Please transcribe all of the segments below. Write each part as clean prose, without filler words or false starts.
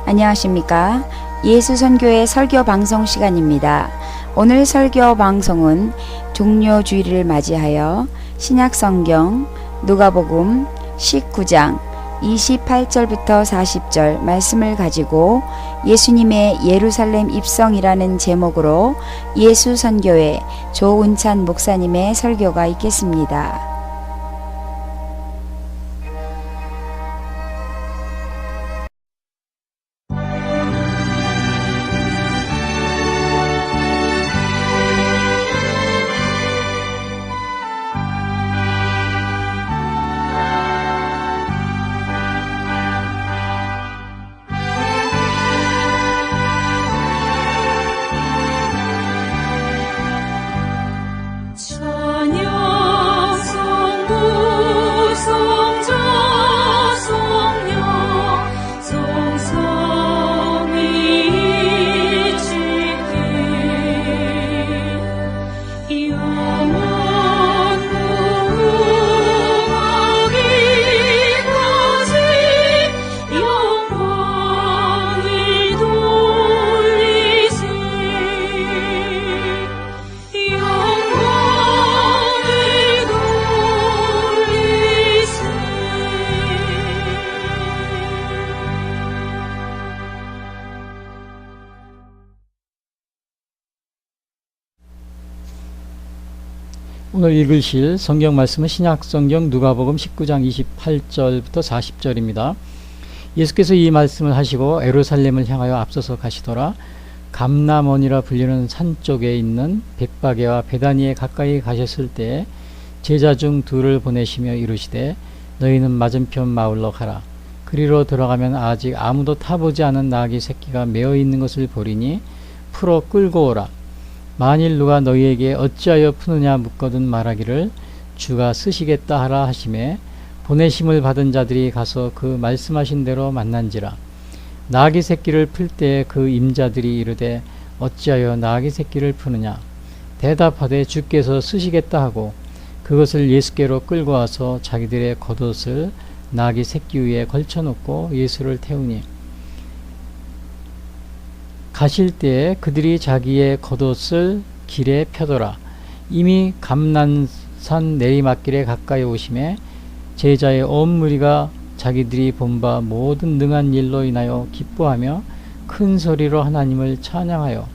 안녕하십니까? 예수선교회 설교 방송 시간입니다. 오늘 설교 방송은 종료주일을 맞이하여 신약성경 누가복음 19장 28절부터 40절 말씀을 가지고 예수님의 예루살렘 입성이라는 제목으로 예수선교회 조은찬 목사님의 설교가 있겠습니다. 오늘 읽으실 성경 말씀은 신약성경 누가복음 19장 28절부터 40절입니다. 예수께서 이 말씀을 하시고 예루살렘을 향하여 앞서서 가시더라. 감람원이라 불리는 산 쪽에 있는 벳바게와 베다니에 가까이 가셨을 때 제자 중 둘을 보내시며 이르시되 너희는 맞은편 마을로 가라. 그리로 들어가면 아직 아무도 타보지 않은 나귀 새끼가 메어 있는 것을 보리니 풀어 끌고 오라. 만일 누가 너희에게 어찌하여 푸느냐 묻거든 말하기를 주가 쓰시겠다 하라 하시매 보내심을 받은 자들이 가서 그 말씀하신 대로 만난지라. 나귀 새끼를 풀 때 그 임자들이 이르되 어찌하여 나귀 새끼를 푸느냐 대답하되 주께서 쓰시겠다 하고 그것을 예수께로 끌고 와서 자기들의 겉옷을 나귀 새끼 위에 걸쳐놓고 예수를 태우니 가실 때에 그들이 자기의 겉옷을 길에 펴더라. 이미 감난산 내리막길에 가까이 오심에 제자의 온 무리가 자기들이 본 바 모든 능한 일로 인하여 기뻐하며 큰 소리로 하나님을 찬양하여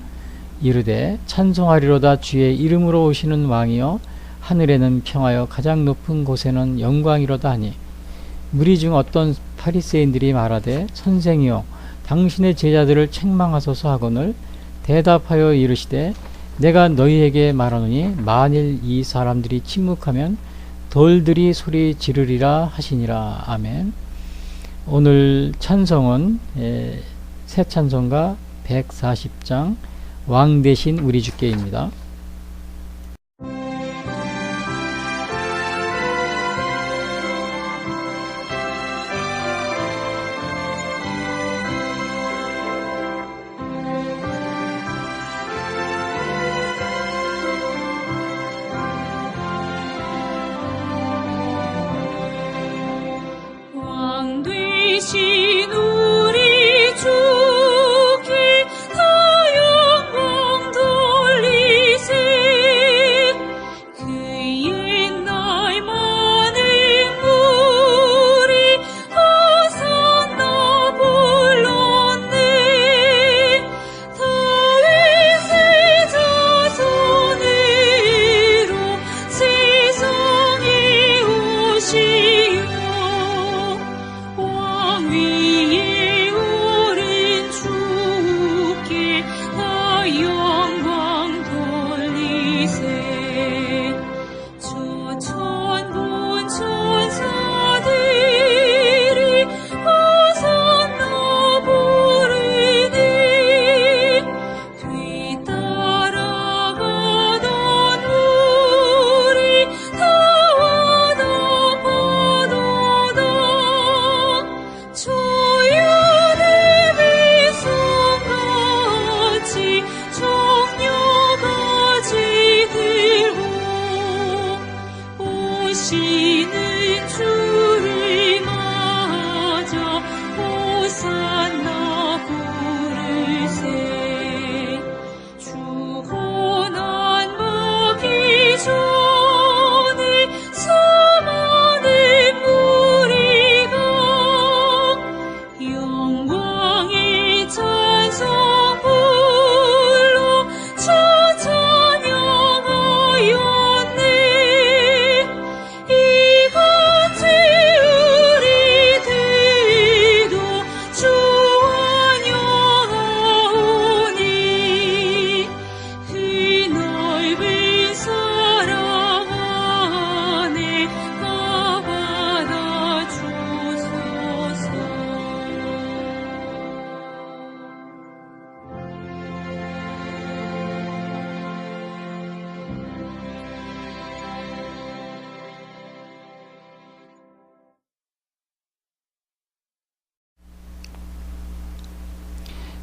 이르되 찬송하리로다. 주의 이름으로 오시는 왕이여 하늘에는 평하여 가장 높은 곳에는 영광이로다 하니 무리 중 어떤 바리새인들이 말하되 선생이여 당신의 제자들을 책망하소서 하거늘 대답하여 이르시되 내가 너희에게 말하노니 만일 이 사람들이 침묵하면 돌들이 소리 지르리라 하시니라. 아멘. 오늘 찬송은 새 찬송가 140장 왕 대신 우리 주께입니다. 우리 주께 다 영광 돌리세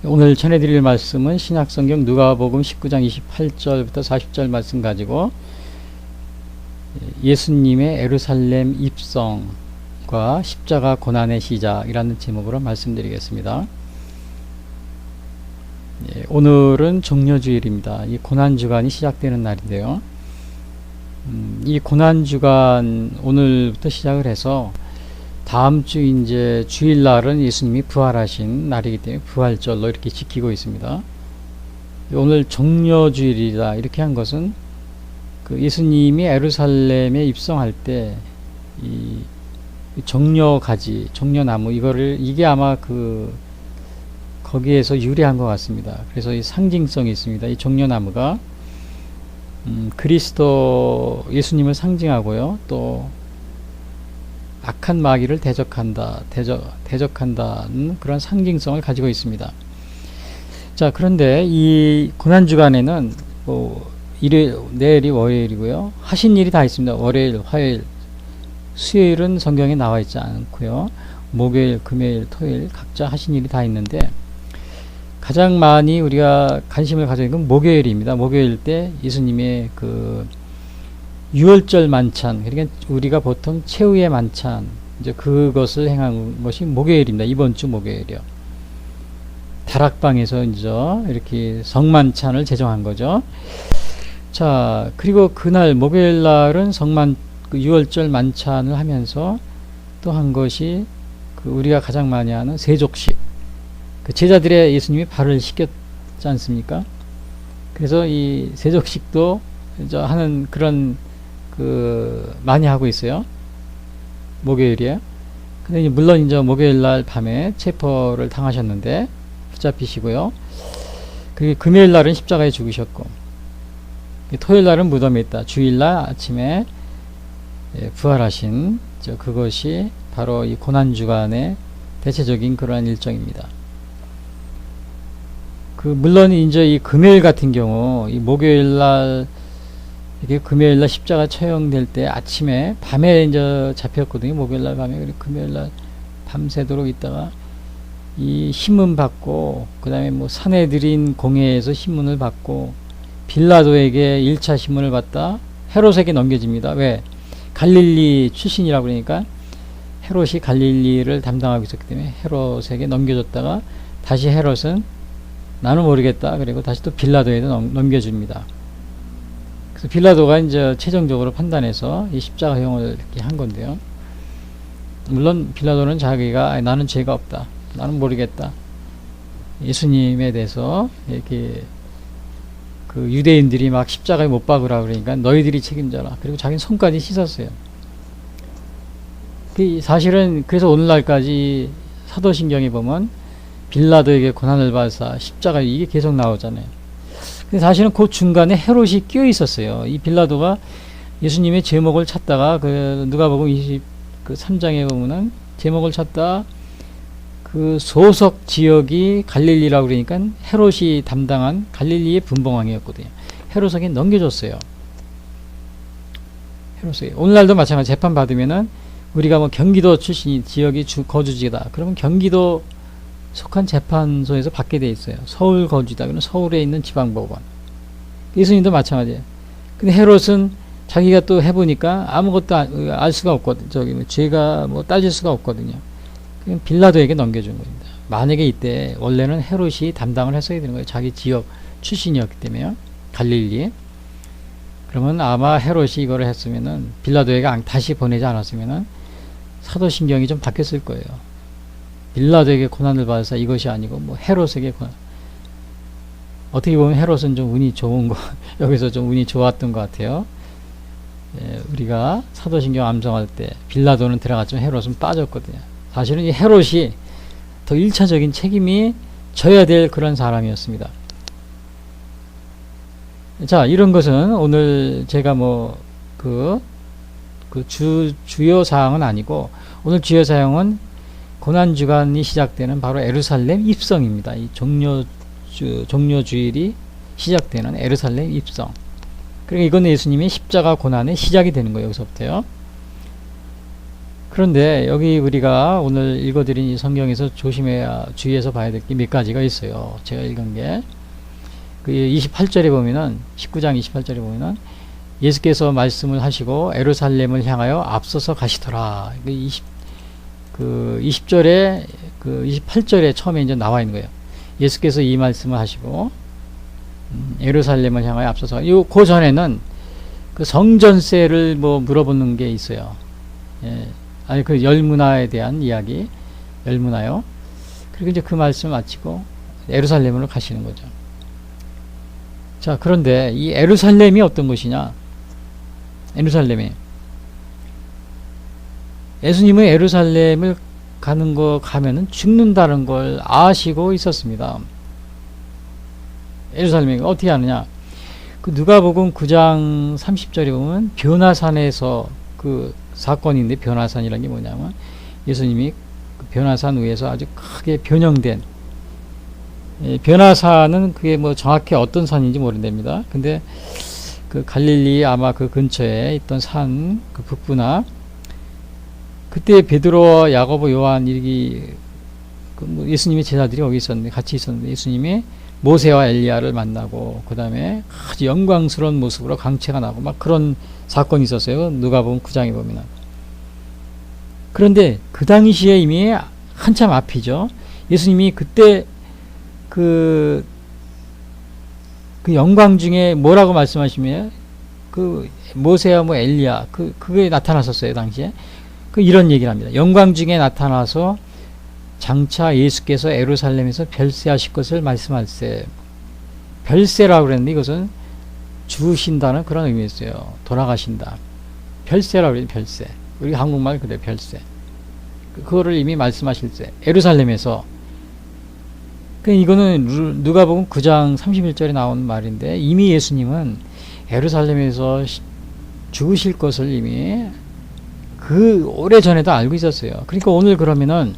오늘 전해드릴 말씀은 신약성경 누가복음 19장 28절부터 40절 말씀 가지고 예수님의 예루살렘 입성과 십자가 고난의 시작이라는 제목으로 말씀드리겠습니다. 오늘은 종려주일입니다. 이 고난주간이 시작되는 날인데요. 이 고난주간 오늘부터 시작을 해서 다음 주 이제 주일날은 예수님이 부활하신 날이기 때문에 부활절로 이렇게 지키고 있습니다. 오늘 종려주일이다 이렇게 한 것은 그 예수님이 예루살렘에 입성할 때 이 종려가지, 종려나무 이게 아마 거기에서 유래한 것 같습니다. 그래서 이 상징성이 있습니다. 이 종려나무가 그리스도 예수님을 상징하고요. 또 악한 마귀를 대적한다는 그런 상징성을 가지고 있습니다. 자, 그런데 이 고난주간에는 내일이 월요일이고요. 하신 일이 다 있습니다. 월요일, 화요일, 수요일은 성경에 나와 있지 않고요. 목요일, 금요일, 토요일 각자 하신 일이 다 있는데 가장 많이 우리가 관심을 가지고 있는 건 목요일입니다. 목요일 때 예수님의 그 유월절 만찬, 그러니까 우리가 보통 최후의 만찬, 이제 그것을 행한 것이 목요일입니다. 이번 주 목요일이요. 다락방에서 이제 이렇게 성만찬을 제정한 거죠. 자, 그리고 그날 목요일 날은 유월절 만찬을 하면서 또 한 것이 우리가 가장 많이 하는 세족식. 그 제자들의 예수님이 발을 씻겼지 않습니까? 그래서 이 세족식도 이제 하는 그런 많이 하고 있어요. 목요일이에요. 근데 물론 이제 목요일 날 밤에 체포를 당하셨는데 붙잡히시고요. 그리고 금요일 날은 십자가에 죽으셨고, 토요일 날은 무덤에 있다. 주일 날 아침에 부활하신 그것이 바로 이 고난주간의 대체적인 그러한 일정입니다. 물론 이제 이 금요일 같은 경우, 이 목요일 날 이게 금요일 날 십자가 처형될 때 아침에 밤에 이제 잡혔거든요. 목요일 날 밤에. 그리고 금요일 날 밤새도록 있다가 이 신문 받고, 그 다음에 사내들인 공회에서 신문을 받고, 빌라도에게 1차 신문을 받다 헤롯에게 넘겨집니다. 왜? 갈릴리 출신이라고 그러니까 헤롯이 갈릴리를 담당하고 있었기 때문에 헤롯에게 넘겨줬다가 다시 헤롯은 나는 모르겠다. 그리고 다시 또 빌라도에도 넘겨줍니다. 그래서 빌라도가 이제 최종적으로 판단해서 이 십자가형을 이렇게 한 건데요. 물론 빌라도는 자기가 나는 죄가 없다. 나는 모르겠다. 예수님에 대해서 이렇게 유대인들이 막 십자가에 못 박으라 그러니까 너희들이 책임져라. 그리고 자기는 손까지 씻었어요. 사실은 그래서 오늘날까지 사도신경에 보면 빌라도에게 고난을 받으사 십자가 이게 계속 나오잖아요. 근데 사실은 그 중간에 헤롯이 끼어 있었어요. 이 빌라도가 예수님의 제목을 찾다가 누가복음 23장에 보면은 제목을 찾다 소속 지역이 갈릴리라고 그러니까 헤롯이 담당한 갈릴리의 분봉왕이었거든요. 헤롯에게 넘겨줬어요. 헤롯에게. 오늘날도 마찬가지 재판 받으면은 우리가 경기도 출신이 지역이 거주지다. 그러면 경기도 속한 재판소에서 받게 돼 있어요. 서울 거주다. 그러면 서울에 있는 지방법원. 예수님도 마찬가지예요. 근데 헤롯은 자기가 또 해보니까 아무것도 알 수가 없거든. 죄가 따질 수가 없거든요. 그냥 빌라도에게 넘겨준 겁니다. 만약에 이때 원래는 헤롯이 담당을 했어야 되는 거예요. 자기 지역 출신이었기 때문에요. 갈릴리에. 그러면 아마 헤롯이 이거를 했으면은 빌라도에게 다시 보내지 않았으면은 사도신경이 좀 바뀌었을 거예요. 빌라도에게 고난을 받아서 이것이 아니고 헤롯에게 고난. 어떻게 보면 헤롯은 좀 운이 좋은 거 여기서 좀 운이 좋았던 것 같아요. 우리가 사도신경 암송할 때 빌라도는 들어갔지만 헤롯은 빠졌거든요. 사실은 이 헤롯이 더 1차적인 책임이 져야 될 그런 사람이었습니다. 자, 이런 것은 오늘 제가 주요 사항은 아니고, 오늘 주요 사항은 고난주간이 시작되는 바로 예루살렘 입성입니다. 이 종려주일이 시작되는 예루살렘 입성. 그러니까 이건 예수님의 십자가 고난의 시작이 되는 거예요. 여기서부터요. 그런데 여기 우리가 오늘 읽어드린 이 성경에서 주의해서 봐야 될 게 몇 가지가 있어요. 제가 읽은 게. 그 28절에 보면은, 19장 28절에 보면은, 예수께서 말씀을 하시고 에루살렘을 향하여 앞서서 가시더라. 20절에, 28절에 처음에 이제 나와 있는 거예요. 예수께서 이 말씀을 하시고, 에루살렘을 향하여 앞서서, 그 전에는 그 성전세를 뭐 물어보는 게 있어요. 예. 아니, 그 열문화에 대한 이야기, 열문화요. 그리고 이제 그 말씀을 마치고 에루살렘으로 가시는 거죠. 자, 그런데 이 에루살렘이 어떤 곳이냐? 에루살렘이. 예수님은 에루살렘을 가면은 죽는다는 걸 아시고 있었습니다. 에루살렘이 어떻게 하느냐? 그 누가복음 9장 30절에 보면 변화산에서 그 사건인데, 변화산이라는 게 뭐냐면 예수님이 그 변화산 위에서 아주 크게 변형된, 변화산은 그게 뭐 정확히 어떤 산인지 모른답니다. 근데 그 갈릴리 아마 그 근처에 있던 산, 그 북부나, 그때 베드로, 야고보, 요한 뭐 예수님의 제자들이 거기 있었는데, 같이 있었는데, 예수님이 모세와 엘리야를 만나고, 그 다음에 아주 영광스러운 모습으로 강체가 나고 막 그런 사건이 있었어요. 누가복음 9장에 보면은. 그런데 그 당시에 이미 한참 앞이죠. 예수님이 그때 그 영광 중에 뭐라고 말씀하시면, 그 모세와 뭐 엘리야, 그게 나타났었어요, 당시에. 이런 얘기를 합니다. 영광 중에 나타나서 장차 예수께서 에루살렘에서 별세하실 것을 말씀할세. 별세라고 그랬는데, 이것은 죽으신다는 그런 의미였어요. 돌아가신다. 별세라고 그래요, 별세. 우리 한국말 그대로 별세. 그거를 이미 말씀하실세. 에루살렘에서. 이거는 누가복음 9장 31절에 나오는 말인데, 이미 예수님은 에루살렘에서 죽으실 것을 이미 그 오래전에도 알고 있었어요. 그러니까 오늘 그러면은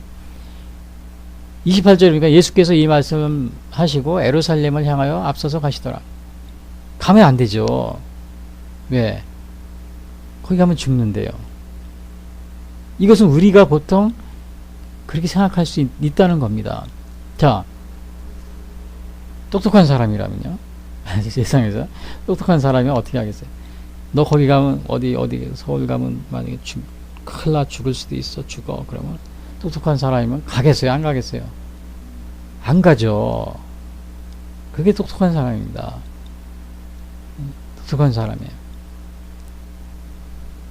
28절이니까 예수께서 이 말씀 하시고 에루살렘을 향하여 앞서서 가시더라. 가면 안 되죠. 왜? 거기 가면 죽는데요. 이것은 우리가 보통 그렇게 생각할 수 있다는 겁니다. 자, 똑똑한 사람이라면요. 세상에서 똑똑한 사람이 어떻게 하겠어요? 너 거기 가면 어디 서울 가면 만약에 큰일 나 죽을 수도 있어. 죽어. 그러면 똑똑한 사람이면 가겠어요? 안 가겠어요? 안 가죠. 그게 똑똑한 사람입니다. 똑똑한 사람이에요.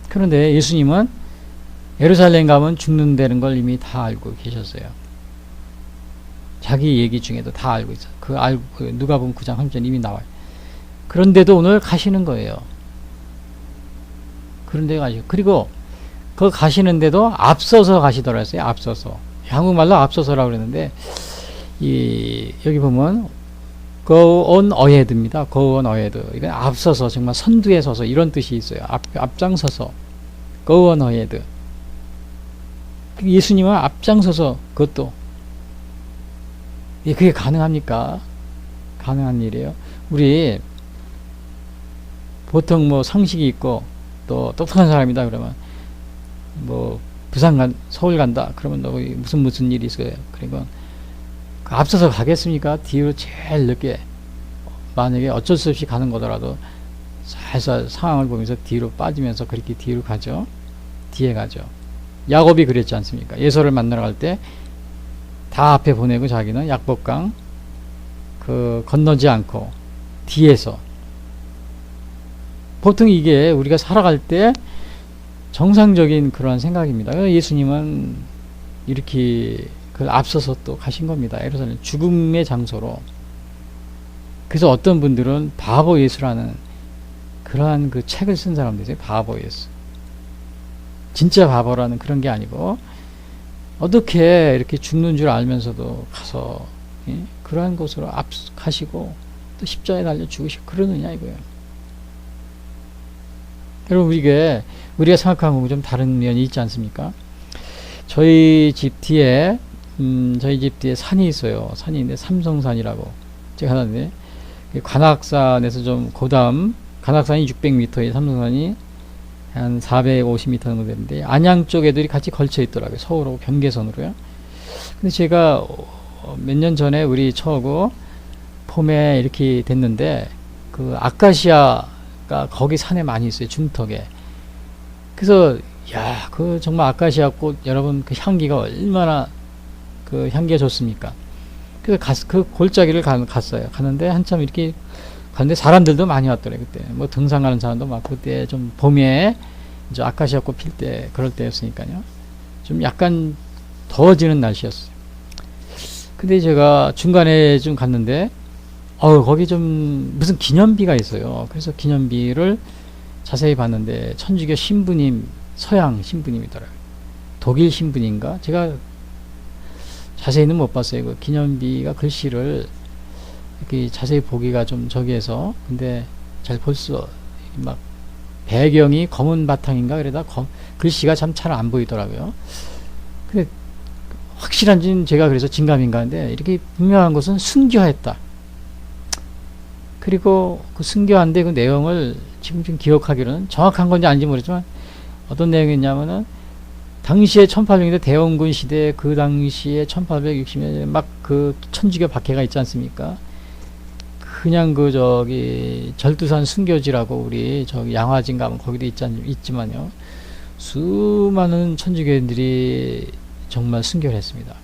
그런데 예수님은 예루살렘 가면 죽는다는 걸 이미 다 알고 계셨어요. 자기 얘기 중에도 다 알고 있어요. 누가복음 9장 3절 이미 나와요. 그런데도 오늘 가시는 거예요. 그런데 가시고, 그리고 그 가시는데도 앞서서 가시더라 했어요. 앞서서. 한국말로 앞서서라고 그랬는데, 여기 보면 go on ahead입니다. go on ahead. 이건 앞서서, 정말 선두에 서서, 이런 뜻이 있어요. 앞장서서. go on ahead. 예수님은 앞장서서, 그것도. 그게 가능합니까? 가능한 일이에요. 우리 보통 뭐 상식이 있고 또 똑똑한 사람이다 그러면 뭐 서울 간다 그러면 너 무슨 일이 있어요. 그리고 앞서서 가겠습니까? 뒤로 제일 늦게, 만약에 어쩔 수 없이 가는 거더라도 살살 상황을 보면서 뒤로 빠지면서 그렇게 뒤로 가죠. 뒤에 가죠. 야곱이 그랬지 않습니까? 예서를 만나러 갈 때 다 앞에 보내고 자기는 약복강 건너지 않고 뒤에서. 보통 이게 우리가 살아갈 때 정상적인 그런 생각입니다. 예수님은 이렇게 그걸 앞서서 또 가신 겁니다. 예루살렘 죽음의 장소로. 그래서 어떤 분들은 바보 예수라는 그러한 그 책을 쓴 사람도 있어요. 바보 예수. 진짜 바보라는 그런 게 아니고, 어떻게 이렇게 죽는 줄 알면서도 가서 그러한 곳으로 가시고 또 십자가에 달려 죽으시고 그러느냐 이거예요. 여러분, 우리가 생각하는 거하고 좀 다른 면이 있지 않습니까? 저희 집 뒤에 산이 있어요. 산이 있는데 삼성산이라고 제가 하는데, 관악산에서 좀 고다음, 관악산이 600m에 삼성산이 한 450m 정도 되는데 안양 쪽 애들이 같이 걸쳐 있더라고요. 서울하고 경계선으로요. 근데 제가 몇 년 전에 우리 처하고 봄에 이렇게 됐는데 그 아카시아가 거기 산에 많이 있어요. 중턱에. 그래서 야, 그 정말 아카시아 꽃 여러분 그 향기가 얼마나 그 향기가 좋습니까? 그래서 그 골짜기를 갔어요. 갔는데 한참 이렇게 갔는데 사람들도 많이 왔더래요. 그때 뭐 등산 가는 사람도 많고 그때 좀 봄에 이제 아카시아 꽃 필 때 그럴 때였으니까요. 좀 약간 더워지는 날씨였어요. 근데 제가 중간에 좀 갔는데 거기 좀 무슨 기념비가 있어요. 그래서 기념비를 자세히 봤는데 천주교 신부님, 서양 신부님이더라고요. 독일 신부님인가? 제가 자세히는 못 봤어요. 그 기념비가 글씨를 이렇게 자세히 보기가 좀 저기해서 근데 잘 볼 수 막 배경이 검은 바탕인가 그러다 글씨가 참 잘 안 보이더라고요. 근데 확실한지는 제가 그래서 진감인가인데 이렇게 분명한 것은 순교했다. 그리고 그 순교한데 그 내용을 지금 좀 기억하기로는 정확한 건지 아닌지 모르지만 어떤 내용이냐면은 당시에 1800년대 대원군 시대 그 당시에 1860년대 막 그 천주교 박해가 있지 않습니까? 그냥 그 저기 절두산 순교지라고 우리 저기 양화진 가면 거기도 있지만요. 수많은 천주교인들이 정말 순교를 했습니다.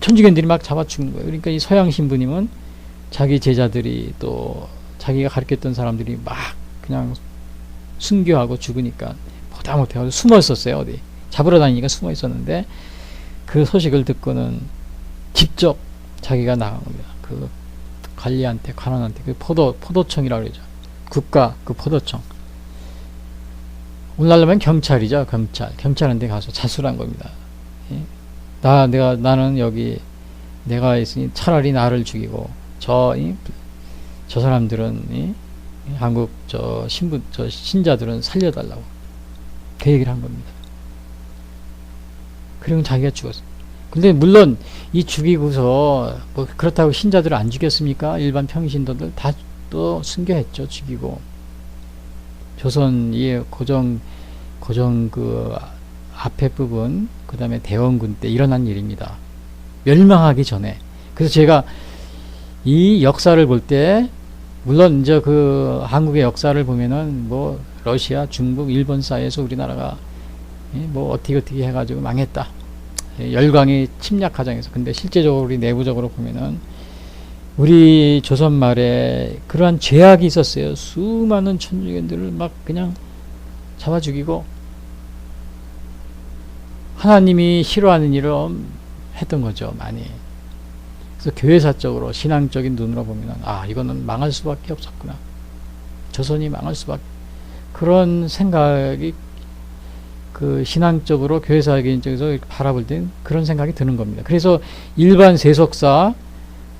천주교인들이 막 잡아 죽는 거예요. 그러니까 이 서양 신부님은 자기 제자들이 또 자기가 가르쳤던 사람들이 막 그냥 순교하고 죽으니까 보다 못해가지고 숨어 있었어요. 어디 잡으러 다니니까 숨어 있었는데 그 소식을 듣고는 직접 자기가 나간 겁니다. 그 관한한테 그 포도청이라고 그러죠. 국가 그 포도청. 오늘날로 하면 경찰이죠. 경찰한테 가서 자수한 겁니다. 예? 나는 여기 내가 있으니 차라리 나를 죽이고 저 사람들은 한국 저 신자들은 살려달라고 그 얘기를 한 겁니다. 그리고 자기가 죽었어요. 근데 물론 이 죽이고서 뭐 그렇다고 신자들을 안 죽였습니까? 일반 평신도들 다 또 순교했죠. 죽이고 조선 이 고정 그 앞에 부분 그 다음에 대원군 때 일어난 일입니다. 멸망하기 전에. 그래서 제가 이 역사를 볼 때 물론 이제 그 한국의 역사를 보면은 뭐 러시아, 중국, 일본 사이에서 우리나라가 뭐 어떻게 해가지고 망했다. 열강이 침략 과정에서. 근데 실제적으로 우리 내부적으로 보면은 우리 조선 말에 그러한 죄악이 있었어요. 수많은 천주교인들을 막 그냥 잡아 죽이고 하나님이 싫어하는 일을 했던 거죠. 많이. 그래서 교회사적으로 신앙적인 눈으로 보면은 이거는 망할 수밖에 없었구나. 조선이 망할 수밖에. 그런 생각이 그 신앙적으로 교회사적인 쪽에서 바라볼 땐 그런 생각이 드는 겁니다. 그래서 일반 세속사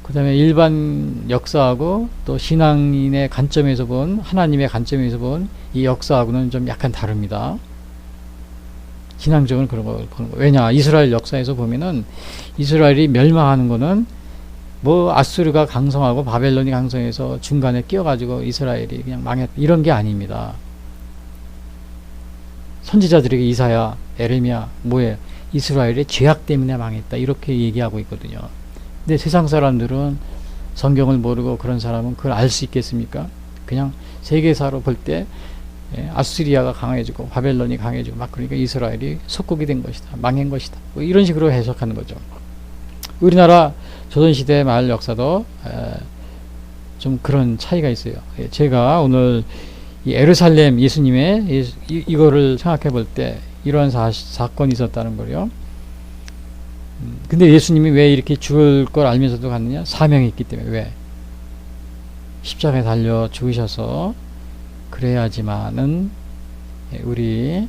그 다음에 일반 역사하고 또 신앙인의 관점에서 본 하나님의 관점에서 본 이 역사하고는 좀 약간 다릅니다. 신앙적으로 그런 걸 보는 거예요. 왜냐 이스라엘 역사에서 보면은 이스라엘이 멸망하는 거는 뭐 아수르가 강성하고 바벨론이 강성해서 중간에 끼어가지고 이스라엘이 그냥 망했다 이런 게 아닙니다. 선지자들에게 이사야, 에레미야 뭐예요? 이스라엘의 죄악 때문에 망했다 이렇게 얘기하고 있거든요. 근데 세상 사람들은 성경을 모르고 그런 사람은 그걸 알 수 있겠습니까? 그냥 세계사로 볼 때 아수리아가 강해지고 바벨론이 강해지고 막 그러니까 이스라엘이 속국이 된 것이다. 망한 것이다. 뭐 이런 식으로 해석하는 거죠. 우리나라 조선시대 말 역사도 좀 그런 차이가 있어요. 제가 오늘 이 에르살렘 예수님의 이거를 생각해 볼 때 이러한 사건이 있었다는 거요. 근데 예수님이 왜 이렇게 죽을 걸 알면서도 갔느냐? 사명이 있기 때문에. 왜? 십자가에 달려 죽으셔서 그래야지만은 우리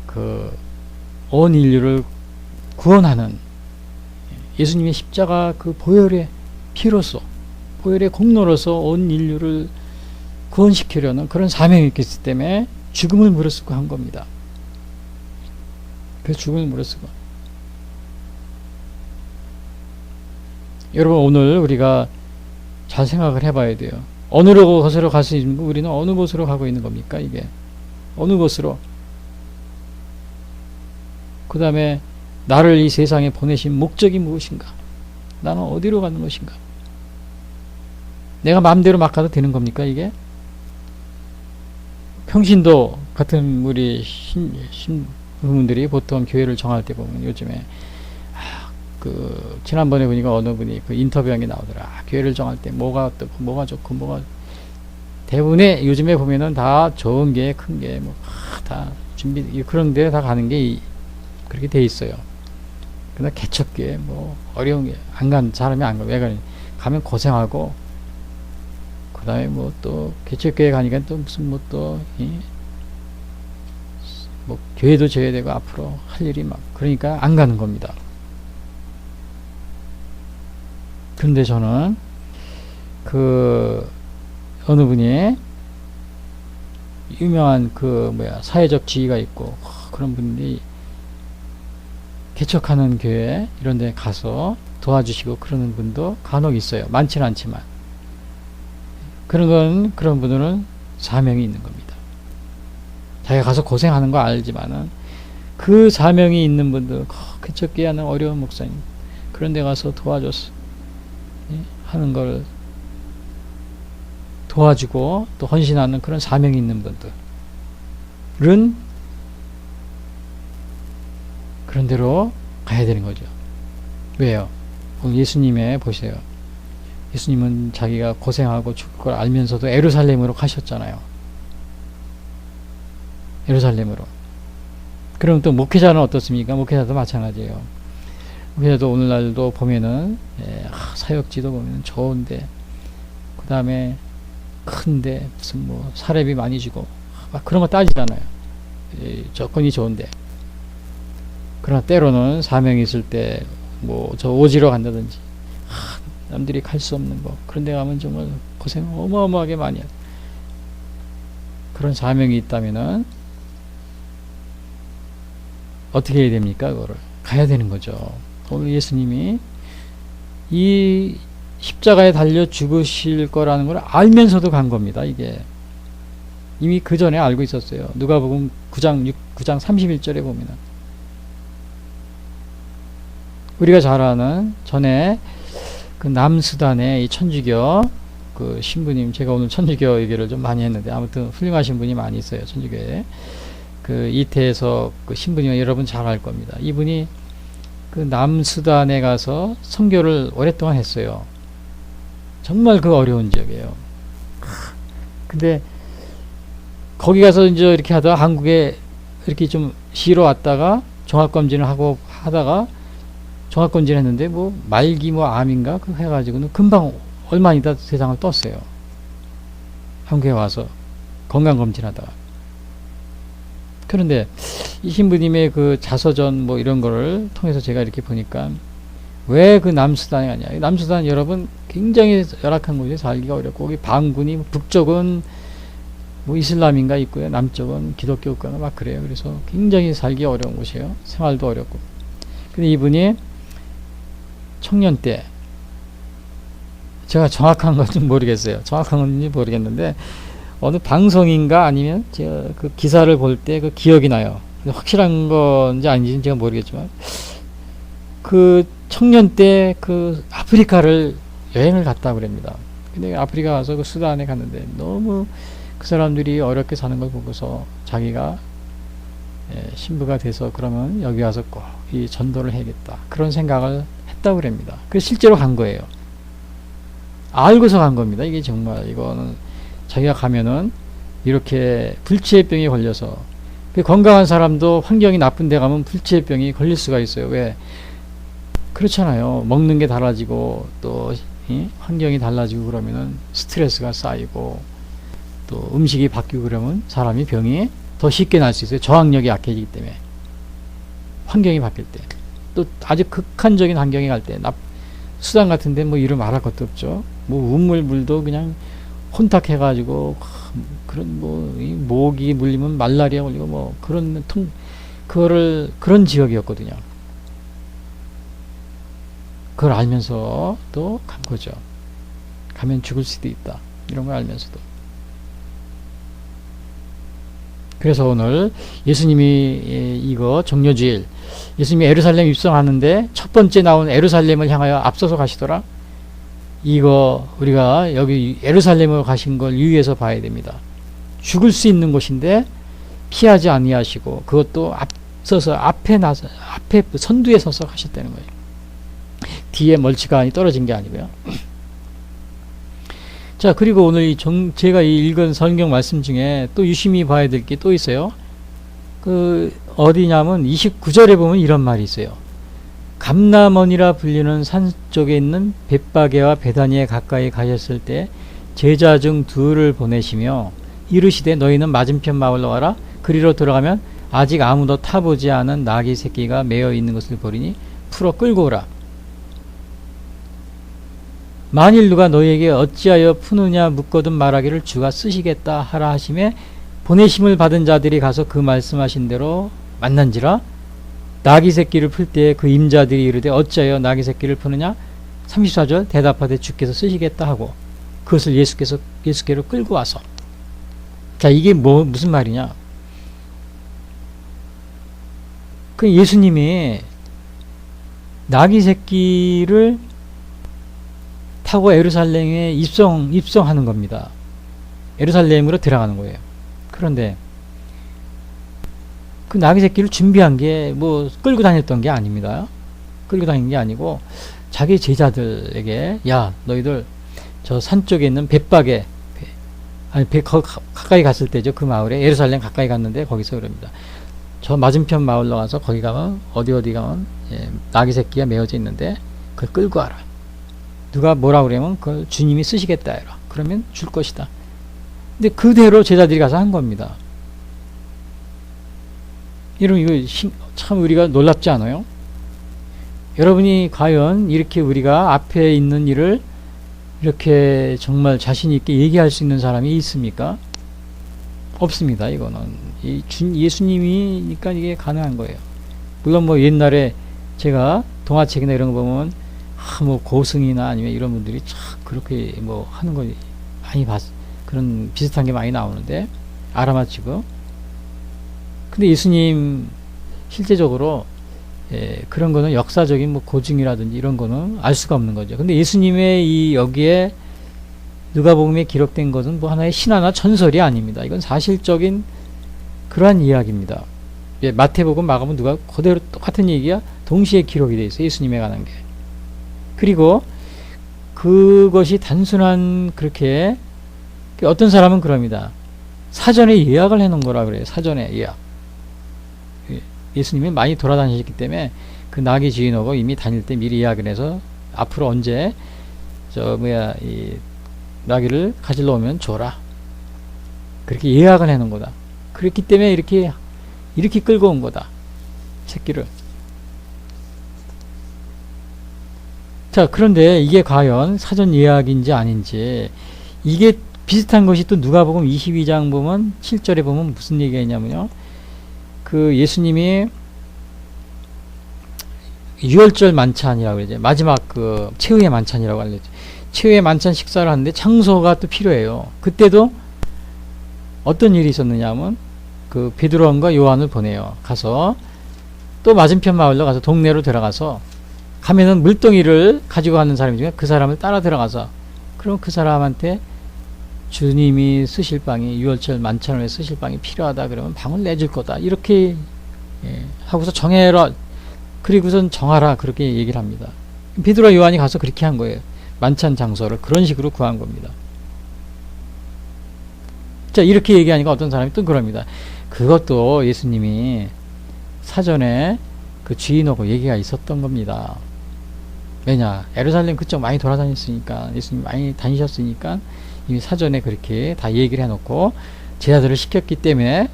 그 온 인류를 구원하는 예수님의 십자가 그 보혈의 피로서 보혈의 공로로서 온 인류를 구원시키려는 그런 사명이 있기 때문에 죽음을 무릅쓰고 한 겁니다. 그래서 죽음을 무릅쓰고. 여러분 오늘 우리가 잘 생각을 해봐야 돼요. 어느 곳으로 갈 수 있는 거 우리는 어느 곳으로 가고 있는 겁니까? 이게 어느 곳으로? 그 다음에 나를 이 세상에 보내신 목적이 무엇인가? 나는 어디로 가는 것인가? 내가 마음대로 막 가도 되는 겁니까, 이게? 평신도 같은 우리 신부분들이 보통 교회를 정할 때 보면 요즘에 지난번에 보니까 어느 분이 그 인터뷰한 게 나오더라. 교회를 정할 때 뭐가 어떻고 뭐가 좋고 뭐가 대부분의 요즘에 보면은 다 좋은 게 큰 게 뭐 다 준비 그런 데 다 가는 게 그렇게 돼 있어요. 그러나 개척교회 뭐 어려운 게 안 간 사람이 안 가. 왜 가니? 가면 고생하고 그 다음에 뭐 또 개척교회 가니까 또 무슨 뭐 또 뭐 교회도 져야 되고 앞으로 할 일이 막 그러니까 안 가는 겁니다. 근데 저는 어느 분이 유명한 사회적 지위가 있고 그런 분들이 개척하는 교회 이런 데 가서 도와주시고 그러는 분도 간혹 있어요. 많지는 않지만 그런 분들은 사명이 있는 겁니다. 자기가 가서 고생하는 거 알지만은 그 사명이 있는 분들 개척교회 하는 어려운 목사님 그런 데 가서 도와줘서 하는 걸 도와주고 또 헌신하는 그런 사명이 있는 분들은 그런 데로 가야 되는 거죠. 왜요? 오늘 예수님의 보세요. 예수님은 자기가 고생하고 죽을 걸 알면서도 예루살렘으로 가셨잖아요. 예루살렘으로. 그럼 또 목회자는 어떻습니까? 목회자도 마찬가지예요. 목회자도 오늘날도 보면은 사역지도 보면은 좋은데 그 다음에 큰데 무슨 뭐 사례비 많이 주고 막 그런 거 따지잖아요. 조건이 좋은데 그러나 때로는 사명이 있을 때 뭐 저 오지로 간다든지 남들이 갈 수 없는 거 그런 데 가면 정말 고생 어마어마하게 많이 해요. 그런 사명이 있다면은 어떻게 해야 됩니까? 그거를 가야 되는 거죠. 오늘 예수님이 이 십자가에 달려 죽으실 거라는 걸 알면서도 간 겁니다. 이게 이미 그 전에 알고 있었어요. 누가복음 9장 31절에 보면은 우리가 잘 아는 전에 그 남수단의 이 천주교 그 신부님 제가 오늘 천주교 얘기를 좀 많이 했는데 아무튼 훌륭하신 분이 많이 있어요. 천주교에 그 이태에서 그 신부님 여러분 잘 알 겁니다. 이분이 그 남수단에 가서 선교를 오랫동안 했어요. 정말 그 어려운 지역이에요. 근데 거기 가서 이제 이렇게 하다가 한국에 이렇게 좀 쉬러 왔다가 종합검진을 하고 하다가 종합검진 했는데 뭐 말기 뭐 암인가 그 해가지고는 금방 얼마 있다 세상을 떴어요. 한국에 와서 건강검진 하다가. 그런데 이 신부님의 그 자서전 뭐 이런 거를 통해서 제가 이렇게 보니까 왜 그 남수단에 가냐. 남수단 여러분 굉장히 열악한 곳에 살기가 어렵고 거기 반군이 북쪽은 뭐 이슬람인가 있고요. 남쪽은 기독교가 막 그래요. 그래서 굉장히 살기 어려운 곳이에요. 생활도 어렵고. 근데 이분이 청년 때 제가 정확한 건지 모르겠어요. 정확한 건지 모르겠는데 어느 방송인가 아니면 제가 그 기사를 볼 때 그 기억이 나요. 확실한 건지 아닌지는 제가 모르겠지만 그 청년 때 그 아프리카를 여행을 갔다고 그럽니다. 근데 아프리카 가서 그 수단에 갔는데 너무 그 사람들이 어렵게 사는 걸 보고서 자기가 신부가 돼서 그러면 여기 와서 꼭 이 전도를 해야겠다. 그런 생각을 했다고 그럽니다. 그래서 실제로 간 거예요. 알고서 간 겁니다. 이게 정말 이거는 자기가 가면은 이렇게 불치의병에 걸려서 그 건강한 사람도 환경이 나쁜 데 가면 불치의병이 걸릴 수가 있어요. 왜? 그렇잖아요. 먹는 게 달라지고 또 환경이 달라지고 그러면은 스트레스가 쌓이고 또 음식이 바뀌고 그러면 사람이 병이 더 쉽게 날 수 있어요. 저항력이 약해지기 때문에. 환경이 바뀔 때. 또 아주 극한적인 환경에 갈 때. 수단 같은 데 뭐 이름 말할 것도 없죠. 뭐 우물물도 그냥 혼탁해가지고 그런 뭐 모기 물리면 말라리아 걸리고 뭐 그런 그런 지역이었거든요. 그걸 알면서 또 간 거죠. 가면 죽을 수도 있다. 이런 걸 알면서도. 그래서 오늘 예수님이 이거 정료주일, 예수님이 예루살렘 입성하는데 첫 번째 나온 예루살렘을 향하여 앞서서 가시더라. 이거 우리가 여기 예루살렘으로 가신 걸 유의해서 봐야 됩니다. 죽을 수 있는 곳인데 피하지 아니하시고 그것도 앞서서 앞에 선두에 서서 가셨다는 거예요. 뒤에 멀찌감치 떨어진 게 아니고요. 자, 그리고 오늘 제가 읽은 성경 말씀 중에 또 유심히 봐야 될 게 또 있어요. 어디냐면 29절에 보면 이런 말이 있어요. 감람원이라 불리는 산 쪽에 있는 벳바게와 베다니에 가까이 가셨을 때 제자 중 둘을 보내시며 이르시되 너희는 맞은편 마을로 가라. 그리로 들어가면 아직 아무도 타보지 않은 나귀 새끼가 매어 있는 것을 보리니 풀어 끌고 오라. 만일 누가 너희에게 어찌하여 푸느냐 묻거든 말하기를 주가 쓰시겠다 하라 하심에 보내심을 받은 자들이 가서 그 말씀하신 대로 만난지라. 나귀 새끼를 풀 때 그 임자들이 이르되 어찌하여 나귀 새끼를 푸느냐. 34절 대답하되 주께서 쓰시겠다 하고 그것을 예수께로 끌고 와서. 자, 이게 무슨 말이냐. 그 예수님이 나귀 새끼를 타고 예루살렘에 입성하는 겁니다. 예루살렘으로 들어가는 거예요. 그런데 그 나귀 새끼를 준비한 게 끌고 다녔던 게 아닙니다. 끌고 다닌 게 아니고 자기 제자들에게 야, 너희들 저 산 쪽에 있는 벳바게 가까이 갔을 때죠. 그 마을에 예루살렘 가까이 갔는데 거기서 그럽니다. 저 맞은편 마을로 가서 거기 가면 어디 가면 나귀 새끼가 메어져 있는데 그걸 끌고 와라. 누가 뭐라 그러면 그걸 주님이 쓰시겠다 해라. 그러면 줄 것이다. 근데 그대로 제자들이 가서 한 겁니다. 여러분 이거 참 우리가 놀랍지 않아요? 여러분이 과연 이렇게 우리가 앞에 있는 일을 이렇게 정말 자신 있게 얘기할 수 있는 사람이 있습니까? 없습니다. 이거는 예수님이니까 이게 가능한 거예요. 물론 옛날에 제가 동화책이나 이런 거 보면 고승이나 아니면 이런 분들이 참 그렇게 하는 거 많이 그런 비슷한 게 많이 나오는데 알아맞히고. 근데 예수님 실제적으로 그런 거는 역사적인 고증이라든지 이런 거는 알 수가 없는 거죠. 근데 예수님의 여기에 누가복음에 기록된 것은 하나의 신화나 전설이 아닙니다. 이건 사실적인 그러한 이야기입니다. 마태복음, 마가복음 누가 그대로 똑같은 얘기가 동시에 기록이 되어 있어요. 예수님에 관한 게. 그리고 그것이 단순한 그렇게 어떤 사람은 그럽니다. 사전에 예약을 해놓은 거라 그래요. 사전에 예약. 예수님이 많이 돌아다니셨기 때문에 그 나귀 주인하고 이미 다닐 때 미리 예약을 해서 앞으로 언제 이 나귀를 가지러 오면 줘라. 그렇게 예약을 해놓은 거다. 그렇기 때문에 이렇게 끌고 온 거다. 새끼를. 자, 그런데 이게 과연 사전 예약인지 아닌지, 이게 비슷한 것이 또 누가복음 22장 보면 7절에 보면 무슨 얘기가 있냐면요. 그 예수님이 유월절 만찬이라고 그러죠. 마지막 그 최후의 만찬이라고 알려죠. 최후의 만찬 식사를 하는데 장소가 또 필요해요. 그때도 어떤 일이 있었느냐 하면 그 베드로와 요한을 보내요. 가서 또 맞은편 마을로 가서 동네로 들어가서 가면은 물동이를 가지고 가는 사람이 중에 그 사람을 따라 들어가서 그럼 그 사람한테 주님이 쓰실 방이 유월절 만찬을 위해 쓰실 방이 필요하다 그러면 방을 내줄 거다 이렇게 하고서 정해라 그리고선 정하라 그렇게 얘기를 합니다. 베드로와 요한이 가서 그렇게 한 거예요. 만찬 장소를 그런 식으로 구한 겁니다. 자, 이렇게 얘기하니까 어떤 사람이 또 그럽니다. 그것도 예수님이 사전에 그 주인하고 얘기가 있었던 겁니다. 왜냐, 예루살렘 그쪽 많이 돌아다녔으니까, 예수님 많이 다니셨으니까 이미 사전에 그렇게 다 얘기를 해놓고 제자들을 시켰기 때문에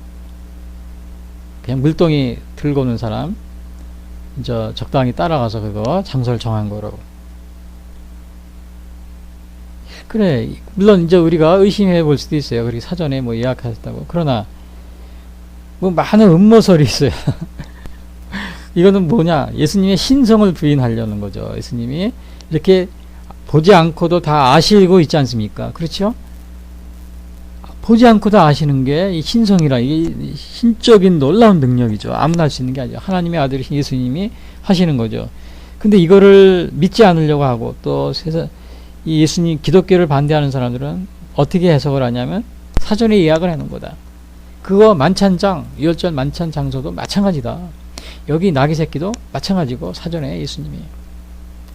그냥 물동이 들고 오는 사람 이제 적당히 따라가서 그거 장소를 정한 거라고. 그래, 물론 이제 우리가 의심해 볼 수도 있어요. 그렇게 사전에 예약하셨다고. 그러나 많은 음모설이 있어요. 이거는 뭐냐? 예수님의 신성을 부인하려는 거죠. 예수님이 이렇게 보지 않고도 다 아시고 있지 않습니까? 그렇죠? 보지 않고도 아시는 게 이 신성이라, 이게 신적인 놀라운 능력이죠. 아무나 할 수 있는 게 아니죠. 하나님의 아들이신 예수님이 하시는 거죠. 근데 이거를 믿지 않으려고 하고, 또 세상 이 예수님 기독교를 반대하는 사람들은 어떻게 해석을 하냐면 사전에 예약을 해놓은 거다. 그거 만찬장, 유월절 만찬 장소도 마찬가지다. 여기 나귀 새끼도 마찬가지고 사전에 예수님이.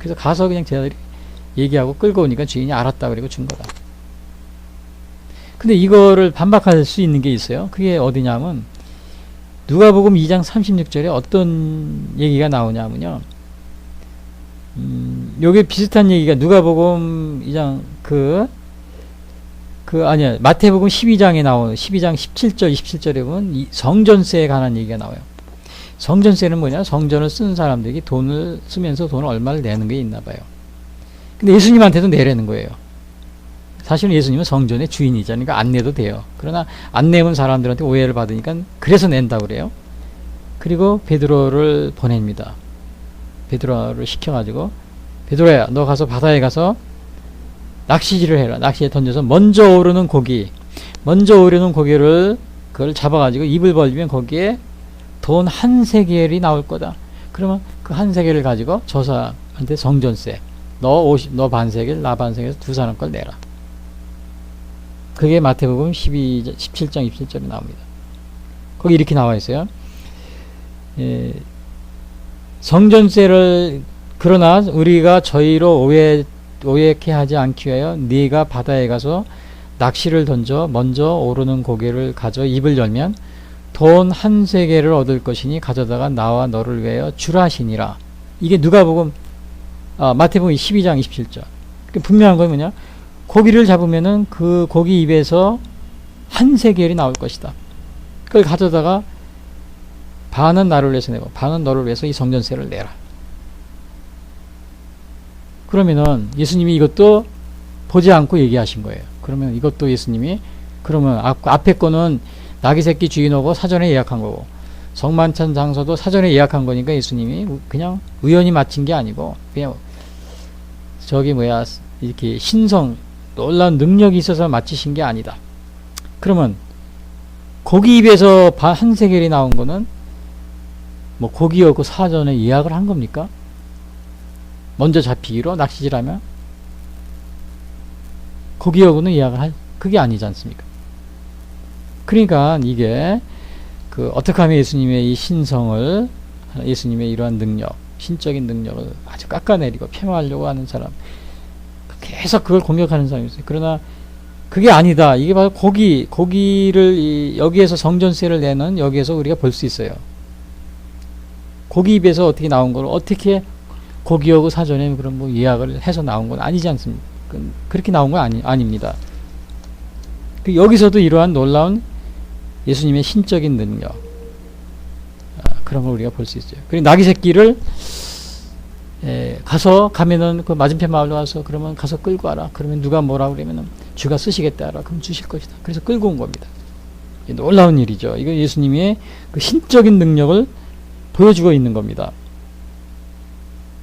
그래서 가서 그냥 제자들이 얘기하고 끌고 오니까 주인이 알았다 그리고 준 거다. 근데 이거를 반박할 수 있는 게 있어요. 그게 어디냐면 누가복음 2장 36절에 어떤 얘기가 나오냐면요. 요게 비슷한 얘기가 누가복음 2장 아니야. 마태복음 12장에 나오는 12장 17절 27절에 보면 이 성전세에 관한 얘기가 나와요. 성전세는 뭐냐? 성전을 쓴 사람들이 돈을 쓰면서 돈을 얼마를 내는 게 있나 봐요. 근데 예수님한테도 내라는 거예요. 사실은 예수님은 성전의 주인이잖아요. 그러니까 안 내도 돼요. 그러나 안 내면 사람들한테 오해를 받으니까 그래서 낸다고 그래요. 그리고 베드로를 보냅니다. 베드로를 시켜가지고 베드로야, 너 가서 바다에 가서 낚시질을 해라. 낚시에 던져서 먼저 오르는 고기를 그걸 잡아가지고 입을 벌리면 거기에 돈 한 세겔이 나올 거다. 그러면 그 한 세겔을 가지고 저 사람한테 성전세, 너 반세겔, 나 반세겔 두 사람 걸 내라. 그게 마태복음 17장 27절에 나옵니다. 거기 이렇게 나와 있어요. 성전세를 그러나 우리가 저희로 오해케 하지 않기 위하여 네가 바다에 가서 낚시를 던져 먼저 오르는 고개를 가져 입을 열면 돈 한 세겔을 얻을 것이니 가져다가 나와 너를 위하여 주라 하시니라. 이게 누가복음 마태복음 12장 27절. 분명한 건 뭐냐? 고기를 잡으면은 그 고기 입에서 한 세겔이 나올 것이다. 그걸 가져다가 반은 나를 위해서 내고 반은 너를 위해서 이 성전세를 내라. 그러면은 예수님이 이것도 보지 않고 얘기하신 거예요. 그러면 이것도 예수님이 그러면 앞에 거는 나귀 새끼 주인 오고 사전에 예약한 거고 성만찬 장소도 사전에 예약한 거니까 예수님이 그냥 우연히 맞힌 게 아니고 그냥 이렇게 신성 놀라운 능력이 있어서 맞히신 게 아니다. 그러면 고기 입에서 한 세겔이 나온 거는 뭐 고기였고 사전에 예약을 한 겁니까? 먼저 잡히기로 낚시질하면 고기하고는 예약을 그게 아니지 않습니까? 그러니까 이게 어떻게 하면 예수님의 이 신성을, 예수님의 이러한 능력, 신적인 능력을 아주 깎아내리고 폄하하려고 하는 사람, 계속 그걸 공격하는 사람이 있어요. 그러나 그게 아니다. 이게 바로 고기를 여기에서 성전세를 내는 여기에서 우리가 볼 수 있어요. 고기 입에서 어떻게 나온 걸 어떻게 고기하고 사전에 그런 뭐 예약을 해서 나온 건 아니지 않습니까? 그렇게 나온 건 아닙니다. 여기서도 이러한 놀라운 예수님의 신적인 능력, 그런 걸 우리가 볼 수 있어요. 그리고 나귀 새끼를 가면은 그 맞은편 마을로 와서 그러면 가서 끌고 와라. 그러면 누가 뭐라 그러면은 주가 쓰시겠다 하라. 그럼 주실 것이다. 그래서 끌고 온 겁니다. 놀라운 일이죠. 이거 예수님의 그 신적인 능력을 보여주고 있는 겁니다.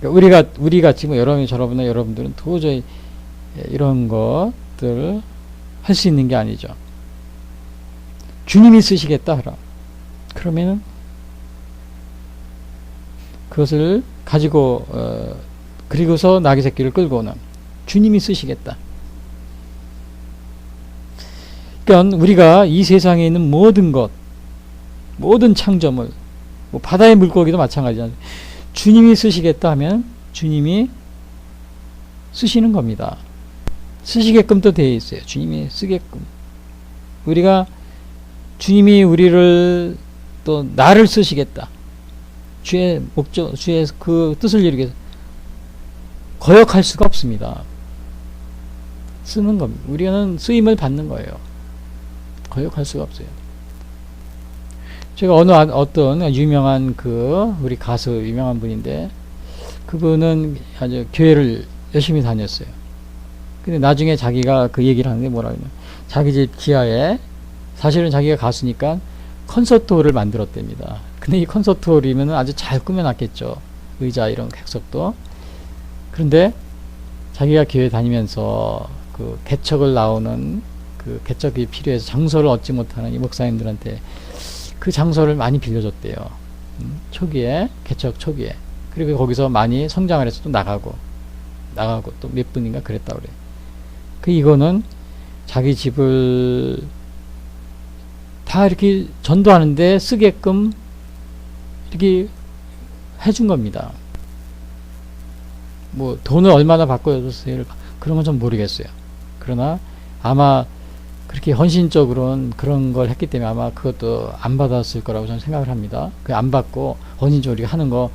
그러니까 우리 같이 뭐 여러분들은 도저히 이런 것들 할 수 있는 게 아니죠. 주님이 쓰시겠다 하라. 그러면은 그것을 가지고 그리고서 나귀 새끼를 끌고 오는 주님이 쓰시겠다. 그러니까 우리가 이 세상에 있는 모든 것, 모든 창조물, 뭐 바다의 물고기도 마찬가지잖아요. 주님이 쓰시겠다 하면 주님이 쓰시는 겁니다. 쓰시게끔 또 되어 있어요. 주님이 쓰게끔. 주님이 우리를 또 나를 쓰시겠다. 주의 목적, 주의 그 뜻을 이루기 위해서 거역할 수가 없습니다. 쓰는 겁니다. 우리는 쓰임을 받는 거예요. 거역할 수가 없어요. 제가 어떤 유명한 우리 가수 유명한 분인데 그분은 아주 교회를 열심히 다녔어요. 근데 나중에 자기가 그 얘기를 하는데 뭐라 그러냐. 자기 집 지하에 사실은 자기가 가수니까 콘서트홀을 만들었답니다. 근데 이 콘서트홀이면 아주 잘 꾸며놨겠죠. 의자 이런 객석도. 그런데 자기가 교회 다니면서 그 개척을 나오는 그 개척이 필요해서 장소를 얻지 못하는 이 목사님들한테 그 장소를 많이 빌려줬대요. 초기에, 개척 초기에. 그리고 거기서 많이 성장을 해서 또 나가고 또 몇 분인가 그랬다 그래요. 그 이거는 자기 집을 다 이렇게 전도하는데 쓰게끔 이렇게 해준 겁니다. 뭐 돈을 얼마나 바꿔줬어요? 그런 건 좀 모르겠어요. 그러나 아마 그렇게 헌신적으로는 그런 걸 했기 때문에 아마 그것도 안 받았을 거라고 저는 생각을 합니다. 그 안 받고 헌신적으로 우리가 하는 거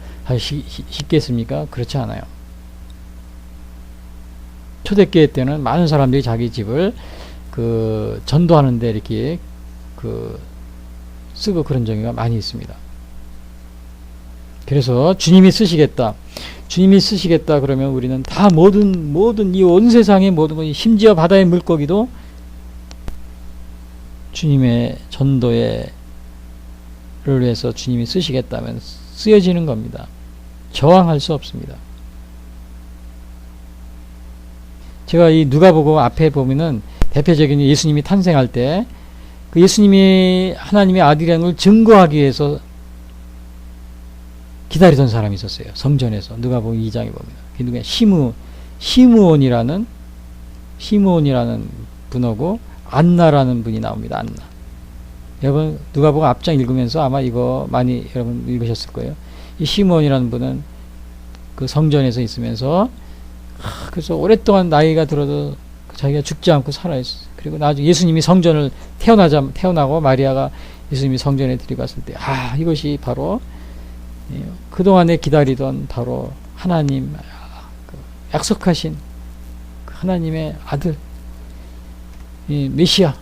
쉽겠습니까? 그렇지 않아요. 초대교회 때는 많은 사람들이 자기 집을 그 전도하는데 이렇게 그 쓰고 그런 경우가 많이 있습니다. 그래서 주님이 쓰시겠다 그러면 우리는 다 모든 이 온 세상의 모든 것, 심지어 바다의 물고기도 주님의 전도를 위해서 주님이 쓰시겠다면 쓰여지는 겁니다. 저항할 수 없습니다. 제가 이 누가복음 앞에 보면은 대표적인 예수님이 탄생할 때 그 예수님이 하나님의 아들이라는 걸 증거하기 위해서 기다리던 사람이 있었어요. 성전에서. 누가복음 2장에 보면. 그 누구냐? 시므온이라는 분하고 안나라는 분이 나옵니다. 안나. 여러분 누가복음 앞장 읽으면서 아마 이거 많이 여러분 읽으셨을 거예요. 이 시므온이라는 분은 그 성전에서 있으면서 그래서 오랫동안 나이가 들어도 자기가 죽지 않고 살아있어요. 그리고 나중에 예수님이 성전을 태어나고 마리아가 예수님이 성전에 들이고 갔을 때 이것이 바로 그동안에 기다리던 바로 하나님 약속하신 하나님의 아들 메시아라는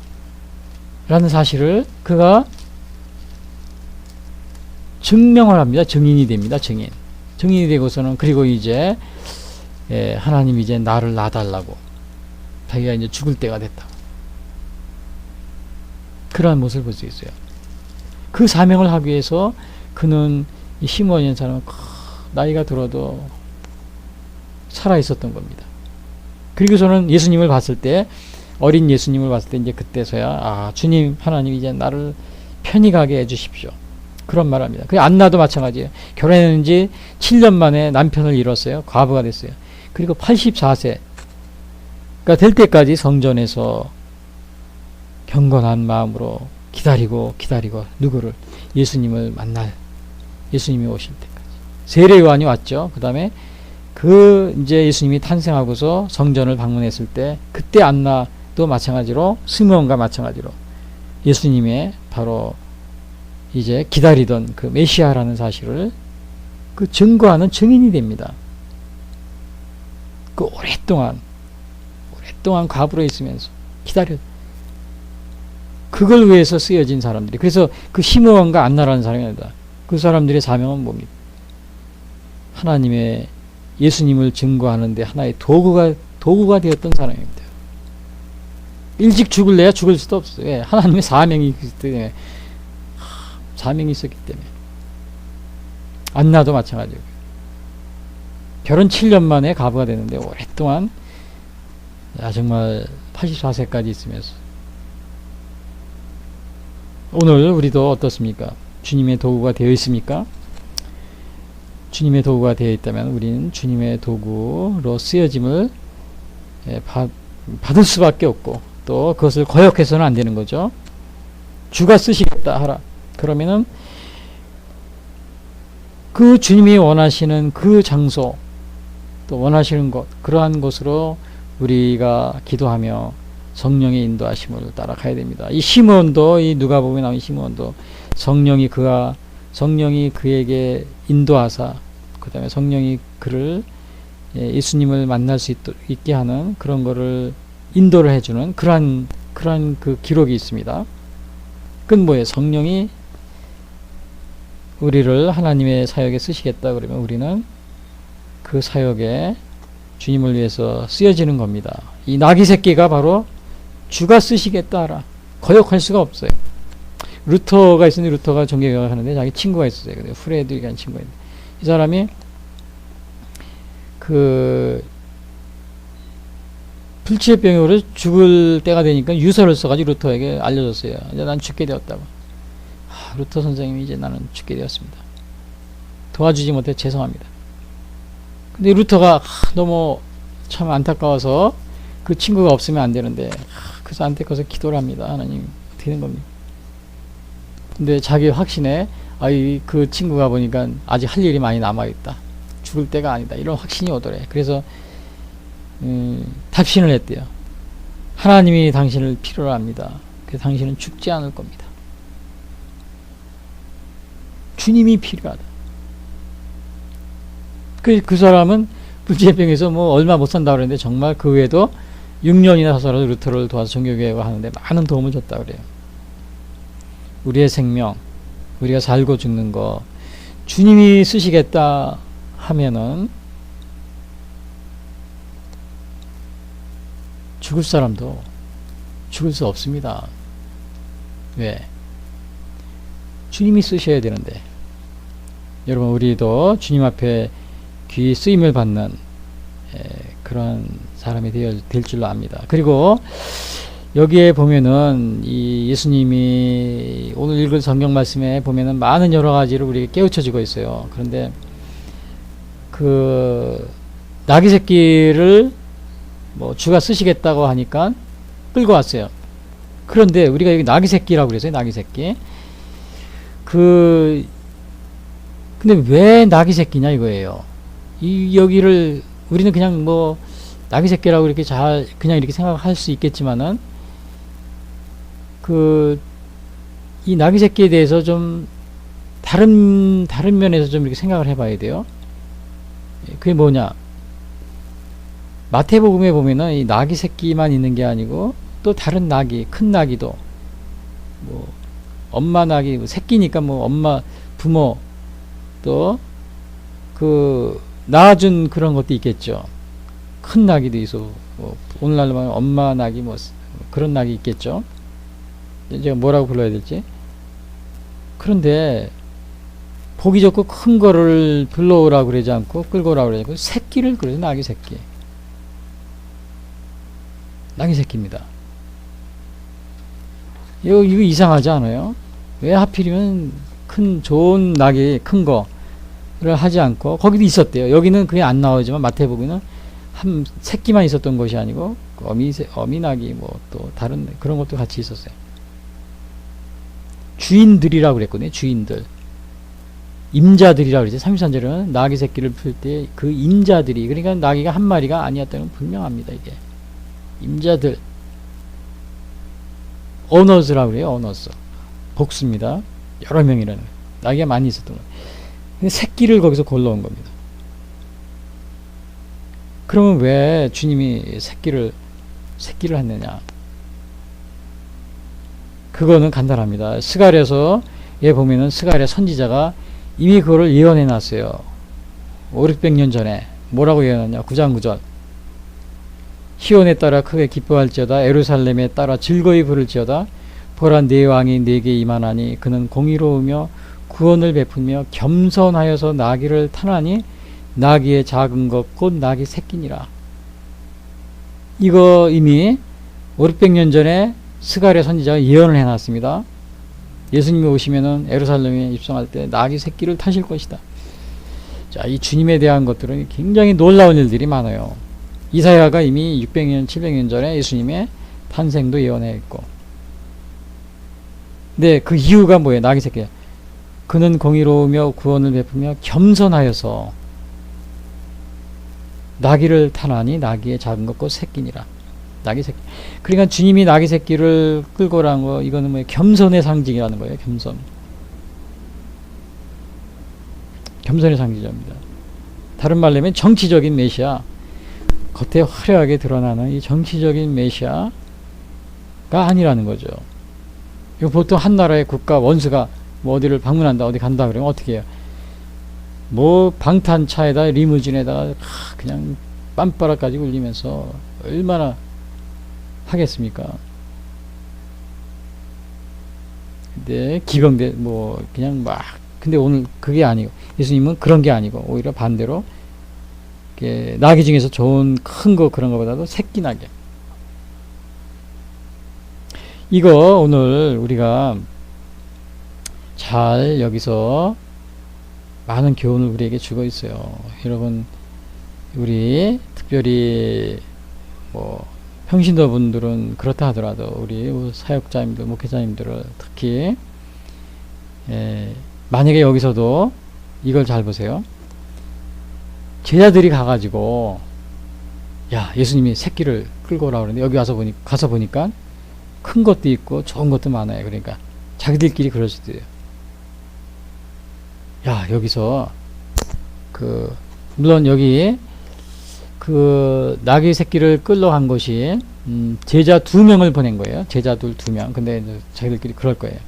사실을 그가 증명을 합니다. 증인이 됩니다. 증인이 되고서는 그리고 이제 하나님 이제 나를 놔달라고 자기가 이제 죽을 때가 됐다. 그러한 모습을 볼 수 있어요. 그 사명을 하기 위해서 그는 이 시므온이라는 사람은 나이가 들어도 살아 있었던 겁니다. 그리고서는 예수님을 봤을 때 어린 예수님을 봤을 때 이제 그때서야 주님 하나님 이제 나를 편히 가게 해주십시오. 그런 말합니다. 그 안나도 마찬가지예요. 결혼했는 지 7년 만에 남편을 잃었어요. 과부가 됐어요. 그리고 84세가 될 때까지 성전에서 경건한 마음으로 기다리고 누구를? 예수님을 만날 예수님이 오실 때까지. 세례 요한이 왔죠. 그 다음에 이제 예수님이 탄생하고서 성전을 방문했을 때 그때 안나도 마찬가지로 시므온과 마찬가지로 예수님의 바로 이제 기다리던 그 메시아라는 사실을 그 증거하는 증인이 됩니다. 그 오랫동안 과부로 있으면서 기다려 그걸 위해서 쓰여진 사람들이. 그래서 그 시므온과 안나라는 사람입니다. 그 사람들의 사명은 뭡니까? 하나님의 예수님을 증거하는데 하나의 도구가 되었던 사람입니다. 일찍 죽을래야 죽을 수도 없어요. 왜? 하나님의 사명이 있기 때문에. 사명이 있었기 때문에. 안나도 마찬가지고. 결혼 7년 만에 과부가 되는데 오랫동안 정말 84세까지 있으면서. 오늘 우리도 어떻습니까? 주님의 도구가 되어 있습니까? 주님의 도구가 되어 있다면 우리는 주님의 도구로 쓰여짐을 받을 수밖에 없고 또 그것을 거역해서는 안 되는 거죠. 주가 쓰시겠다 하라. 그러면은 그 주님이 원하시는 그 장소 또 원하시는 곳 그러한 곳으로 우리가 기도하며 성령의 인도하심을 따라가야 됩니다. 이 시므온도 이 누가복음에 나온 시므온도 성령이 그에게 인도하사 그 다음에 성령이 그를 예수님을 만날 수 있게 하는 그런 거를 인도를 해주는 그러한 그 기록이 있습니다. 그건 뭐예요? 성령이 우리를 하나님의 사역에 쓰시겠다 그러면 우리는 그 사역에 주님을 위해서 쓰여지는 겁니다. 이 나귀 새끼가 바로 주가 쓰시겠다 하라. 거역할 수가 없어요. 루터가 있었는데 루터가 종교개혁을 하는데 자기 친구가 있었어요. 근데 프레드리라는 친구가 있는데 이 사람이 불치병으로 죽을 때가 되니까 유서를 써가지고 루터에게 알려줬어요. 이제 난 죽게 되었다고. 루터 선생님이 이제 나는 죽게 되었습니다. 도와주지 못해 죄송합니다. 근데 루터가 너무 참 안타까워서 그 친구가 없으면 안 되는데 그래서 안타까워서 기도를 합니다. 하나님 어떻게 된 겁니까? 근데 자기 확신에 그 친구가 보니까 아직 할 일이 많이 남아있다. 죽을 때가 아니다. 이런 확신이 오더래. 그래서 답신을 했대요. 하나님이 당신을 필요로 합니다. 그래서 당신은 죽지 않을 겁니다. 주님이 필요하다. 그 사람은 불치병에서 뭐 얼마 못 산다고 그랬는데 정말 그 외에도 6년이나 사서라도 루터를 도와서 종교개혁을 하는데 많은 도움을 줬다고 그래요. 우리의 생명, 우리가 살고 죽는 거 주님이 쓰시겠다 하면은 죽을 사람도 죽을 수 없습니다. 왜? 주님이 쓰셔야 되는데. 여러분, 우리도 주님 앞에 귀 쓰임을 받는 그런 사람이 될 줄로 압니다. 그리고 여기에 보면은 이 예수님이 오늘 읽은 성경 말씀에 보면은 많은 여러 가지를 우리에게 깨우쳐지고 있어요. 그런데 그 나귀 새끼를 뭐 주가 쓰시겠다고 하니까 끌고 왔어요. 그런데 우리가 여기 나귀 새끼라고 그랬어요. 나귀 새끼. 근데 왜 나귀 새끼냐 이거예요. 여기를 우리는 그냥 뭐 나귀 새끼라고 이렇게 그냥 이렇게 생각할 수 있겠지만은 이 나귀 새끼에 대해서 좀 다른 면에서 좀 이렇게 생각을 해봐야 돼요. 그게 뭐냐? 마태복음에 보면은 이 나귀 새끼만 있는 게 아니고 또 다른 나귀, 큰 나귀도 뭐 엄마 나귀, 새끼니까 뭐 엄마, 부모 또 낳아준 그런 것도 있겠죠. 큰 나귀도 있어. 뭐 오늘날로 말하면 엄마 나귀 뭐 그런 나귀 있겠죠. 제가 뭐라고 불러야 될지. 그런데 보기 좋고 큰 거를 불러오라고 그러지 않고 끌고 오라고 그러지 않고 새끼를 그래서 나귀 새끼. 나귀 새끼입니다. 이거 이상하지 않아요? 왜 하필이면 좋은 나귀 큰 거를 하지 않고 거기도 있었대요. 여기는 그게 안 나오지만 마태복음은 한 새끼만 있었던 것이 아니고 어미 나귀 뭐 또 다른 그런 것도 같이 있었어요. 주인들이라고 그랬거든요. 주인들. 임자들이라고 그러죠. 33절에는 나귀 새끼를 풀 때 그 임자들이, 그러니까 나귀가 한 마리가 아니었다는 건 분명합니다. 이게 임자들, 오너스라고 그래요. 오너스. 복수입니다. 여러 명이라는 거예요. 나귀가 많이 있었던 거예요. 근데 새끼를 거기서 골라온 겁니다. 그러면 왜 주님이 새끼를 했느냐? 그거는 간단합니다. 스가랴서에 보면은 스가랴 선지자가 이미 그거를 예언해 놨어요. 500년 전에 뭐라고 예언했냐? 9장 9절. 시온에 따라 크게 기뻐할지어다. 예루살렘에 따라 즐거이 부를지어다. 보라, 네 왕이 네게 임하나니 그는 공의로우며 구원을 베풀며 겸손하여서 나귀를 타나니 나귀의 작은 것 곧 나귀 새끼니라. 이거 이미 500년 전에 스가랴 선지자가 예언을 해놨습니다. 예수님이 오시면은 예루살렘에 입성할 때 나귀 새끼를 타실 것이다. 자, 이 주님에 대한 것들은 굉장히 놀라운 일들이 많아요. 이사야가 이미 600년, 700년 전에 예수님의 탄생도 예언했고. 근데 그 이유가 뭐예요? 나귀 새끼. 그는 공의로우며 구원을 베풀며 겸손하여서 나귀를 타나니 나귀의 작은 것 곧 새끼니라. 나귀 새끼. 그러니까 주님이 나귀 새끼를 끌고 오라는 거, 이거는 뭐 겸손의 상징이라는 거예요. 겸손. 겸손의 상징입니다. 다른 말로 하면 정치적인 메시아. 겉에 화려하게 드러나는 이 정치적인 메시아가 아니라는 거죠. 이거 보통 한 나라의 국가 원수가 뭐 어디를 방문한다, 어디 간다 그러면 어떻게 해요? 뭐 방탄차에다 리무진에다가 그냥 빰빠라까지 울리면서 얼마나 하겠습니까? 근데 기병대 뭐 그냥 막, 근데 오늘 그게 아니고 예수님은 그런 게 아니고 오히려 반대로 나귀 중에서 좋은 큰 거 그런 거보다도 새끼 나귀, 이거 오늘 우리가 잘 여기서 많은 교훈을 우리에게 주고 있어요. 여러분, 우리 특별히 뭐 평신도 분들은 그렇다 하더라도 우리 사역자님들, 목회자님들을 특히 만약에 여기서도 이걸 잘 보세요. 제자들이 가가지고 야, 예수님이 새끼를 끌고 오라고 그러는데 여기 가서 보니까 큰 것도 있고 좋은 것도 많아요. 그러니까 자기들끼리 그럴 수도 있어요. 야, 여기서 물론 여기 나귀 새끼를 끌러 간 것이 제자 2명을 보낸 거예요. 제자들 2명. 근데 이제 자기들끼리 그럴 거예요.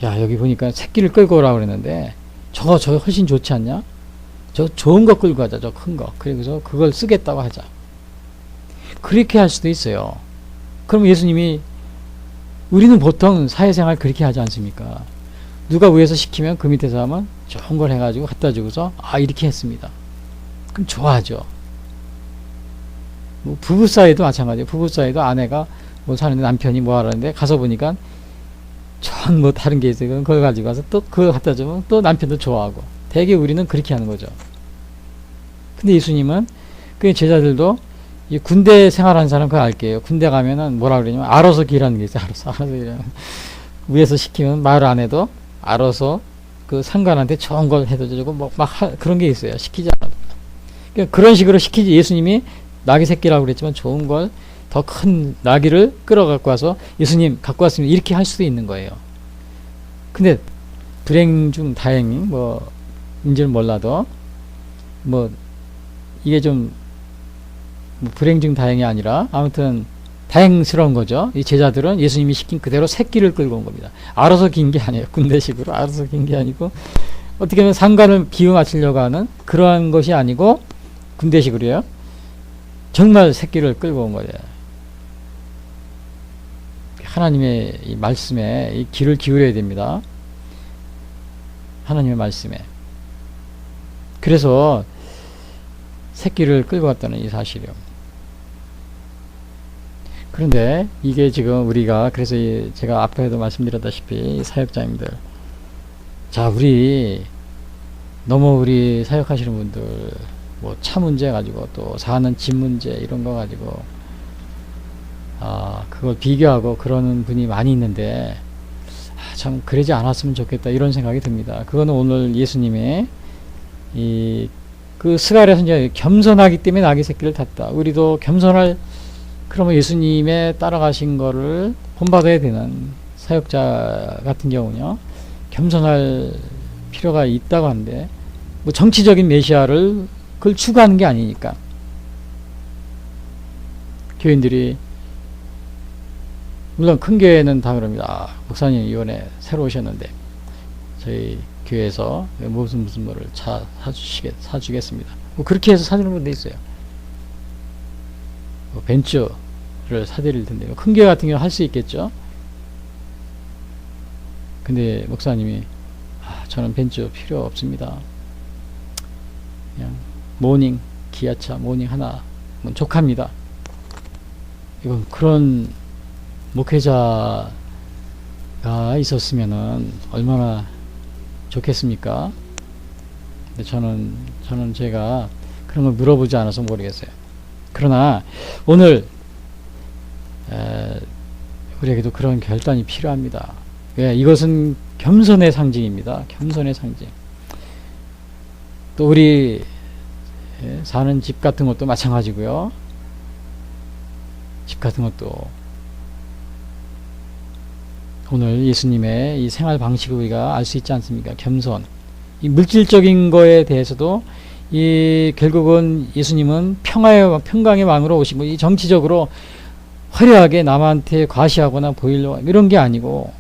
야, 여기 보니까 새끼를 끌고 오라고 그랬는데 저거 훨씬 좋지 않냐? 저 좋은 거 끌고 가자. 저 큰 거. 그래서 그걸 쓰겠다고 하자. 그렇게 할 수도 있어요. 그럼 예수님이, 우리는 보통 사회생활 그렇게 하지 않습니까? 누가 위에서 시키면 그 밑에서 하면 좋은 걸 해가지고 갖다 주고서 이렇게 했습니다. 그럼 좋아하죠. 뭐 부부 사이도 마찬가지예요. 부부 사이도 아내가 뭐 사는데 남편이 뭐 하라는데 가서 보니까 전 뭐 다른 게 있어요. 그걸 가지고 가서 또 그걸 갖다 주면 또 남편도 좋아하고. 대개 우리는 그렇게 하는 거죠. 근데 예수님은 그 제자들도 이 군대 생활하는 사람 그거 알게요. 군대 가면은 뭐라 그러냐면 알아서 기라는 게 있어요. 알아서 기라는. 위에서 시키면 말 안 해도 알아서 그 상관한테 좋은 걸 해도 주고 뭐 그런 게 있어요. 시키지 않아도. 그러니까 그런 식으로 시키지. 예수님이 나귀 새끼라고 그랬지만 좋은 걸, 더 큰 나귀를 끌어갖고 와서 예수님 갖고 왔으면 이렇게 할 수도 있는 거예요. 근데 불행 중 다행히 인지는 몰라도 이게 좀 불행 중 다행이 아니라 아무튼 다행스러운 거죠. 이 제자들은 예수님이 시킨 그대로 새끼를 끌고 온 겁니다. 알아서 긴 게 아니에요. 군대식으로 알아서 긴 게 아니고 어떻게 보면 상관을 비유맞추려고 하는 그러한 것이 아니고 군대식으로요. 정말 새끼를 끌고 온 거예요. 하나님의 이 말씀에 이 귀를 기울여야 됩니다. 하나님의 말씀에. 그래서 새끼를 끌고 갔다는 이 사실이요. 그런데 이게 지금 우리가, 그래서 제가 앞에도 말씀드렸다시피 사역자님들, 자, 너무 우리 사역하시는 분들 뭐 차 문제 가지고 또 사는 집 문제 이런 거 가지고 그걸 비교하고 그러는 분이 많이 있는데 참 그러지 않았으면 좋겠다 이런 생각이 듭니다. 그거는 오늘 예수님의 그 스가랴 선지자 겸손하기 때문에 나귀 새끼를 탔다. 우리도 그러면 예수님의 따라가신 거를 본받아야 되는 사역자 같은 경우는요, 겸손할 필요가 있다고 하는데, 뭐 정치적인 메시아를 그걸 추구하는 게 아니니까. 교인들이, 물론 큰 교회는 다 그럽니다. 목사님 이번에 새로 오셨는데 저희 교회에서 무슨 뭐를 사주겠습니다. 뭐 그렇게 해서 사주는 분도 있어요. 뭐 벤츠를 사드릴 텐데, 큰 교회 같은 경우 할 수 있겠죠. 근데 목사님이 저는 벤츠 필요 없습니다. 그냥 모닝, 기아차 모닝 하나 족합니다. 이건 그런 목회자가 있었으면은 얼마나 좋겠습니까? 근데 저는 제가 그런 걸 물어보지 않아서 모르겠어요. 그러나 오늘 우리에게도 그런 결단이 필요합니다. 왜? 이것은 겸손의 상징입니다. 겸손의 상징. 또 우리 사는 집 같은 것도 마찬가지고요. 집 같은 것도 오늘 예수님의 이 생활 방식을 우리가 알 수 있지 않습니까? 겸손. 이 물질적인 거에 대해서도 결국은 예수님은 평강의 왕으로 오시고, 이 정치적으로 화려하게 남한테 과시하거나 보이려고 이런 게 아니고,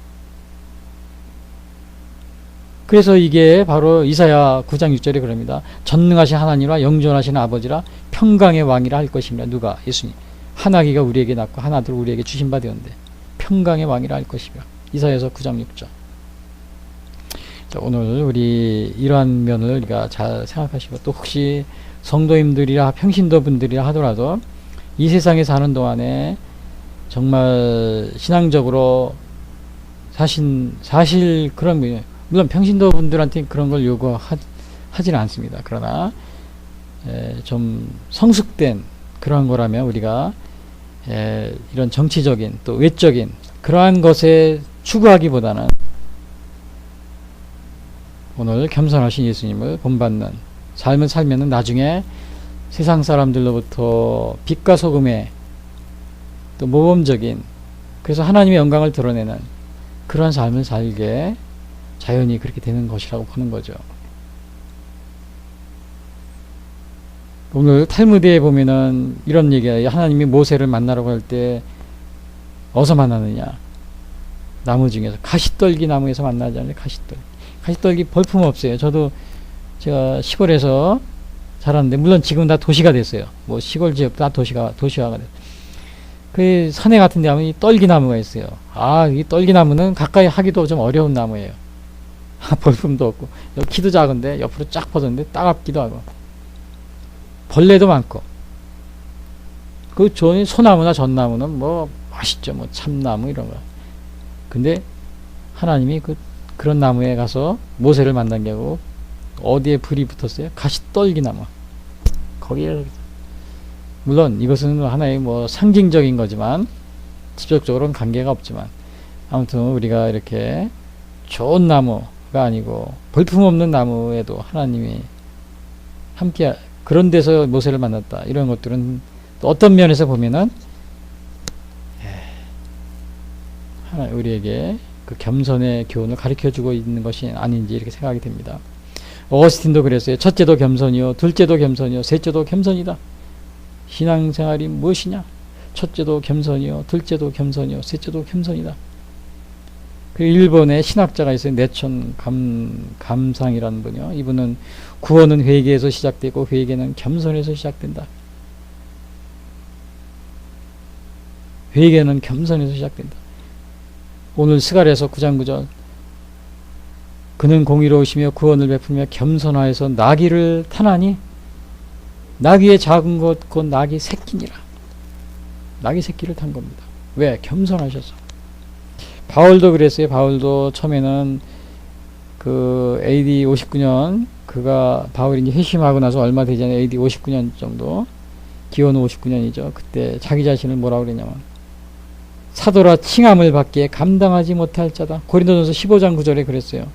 그래서 이게 바로 이사야 9장 6절에 그럽니다. 전능하신 하나님과 영존하신 아버지라 평강의 왕이라 할 것입니다. 누가? 예수님. 한 아기가 우리에게 낳고 한 아들 우리에게 주신 바 되었는데 평강의 왕이라 할 것이며. 이사야서 9장 6절. 자, 오늘 우리 이러한 면을 우리가 잘 생각하시고, 또 혹시 성도님들이라 평신도 분들이라 하더라도 이 세상에 사는 동안에 정말 신앙적으로 사실 그런 물론 평신도 분들한테 그런 걸 요구하지는 않습니다. 그러나 좀 성숙된 그런 거라면 우리가 이런 정치적인 또 외적인 그러한 것에 추구하기보다는 오늘 겸손하신 예수님을 본받는 삶을 살면은 나중에 세상 사람들로부터 빛과 소금의 또 모범적인, 그래서 하나님의 영광을 드러내는 그런 삶을 살게 자연히 그렇게 되는 것이라고 보는 거죠. 오늘 탈무드에 보면은 이런 얘기예요. 하나님이 모세를 만나라고 할 때 어디서 만나느냐? 나무 중에서 가시떨기 나무에서 만나잖아요. 가시떨기 볼품 없어요. 저도 제가 시골에서 자랐는데 물론 지금 다 도시가 됐어요. 뭐 시골 지역 다 도시화가 됐어요. 그 산에 같은 데 하면 이 떨기나무가 있어요. 이 떨기나무는 가까이 하기도 좀 어려운 나무예요. 볼품도 없고 키도 작은데 옆으로 쫙 뻗었는데 따갑기도 하고 벌레도 많고, 그 소나무나 전나무는 뭐 맛있죠. 뭐 참나무 이런 거. 근데 하나님이 그런 나무에 가서 모세를 만난 게 아니고 어디에 불이 붙었어요? 가시떨기나무. 거기에, 물론 이것은 하나의 뭐 상징적인 거지만 직접적으로는 관계가 없지만 아무튼 우리가 이렇게 좋은 나무가 아니고 볼품없는 나무에도 하나님이 함께 그런 데서 모세를 만났다. 이런 것들은 또 어떤 면에서 보면은 우리에게 그 겸손의 교훈을 가르쳐주고 있는 것이 아닌지 이렇게 생각이 됩니다. 어거스틴도 그랬어요. 첫째도 겸손이요, 둘째도 겸손이요, 셋째도 겸손이다. 신앙생활이 무엇이냐? 첫째도 겸손이요, 둘째도 겸손이요, 셋째도 겸손이다. 그 일본의 신학자가 있어요. 내천 감상이라는 분이요. 이분은 구원은 회개에서 시작되고 회개는 겸손에서 시작된다. 회개는 겸손에서 시작된다. 오늘 스갈에서 9장 9절 그는 공의로우시며 구원을 베풀며 겸손하여서 나귀를 타나니 나귀의 작은 것 곧 나귀 새끼니라. 나귀 새끼를 탄 겁니다. 왜? 겸손하셔서. 바울도 그랬어요. 바울도 처음에는 그 AD 59년 바울이 이제 회심하고 나서 얼마 되지 않아요. AD 59년 정도, 기원후 59년이죠. 그때 자기 자신을 뭐라고 그랬냐면 사도라 칭함을 받기에 감당하지 못할 자다. 고린도전서 15장 9절에 그랬어요.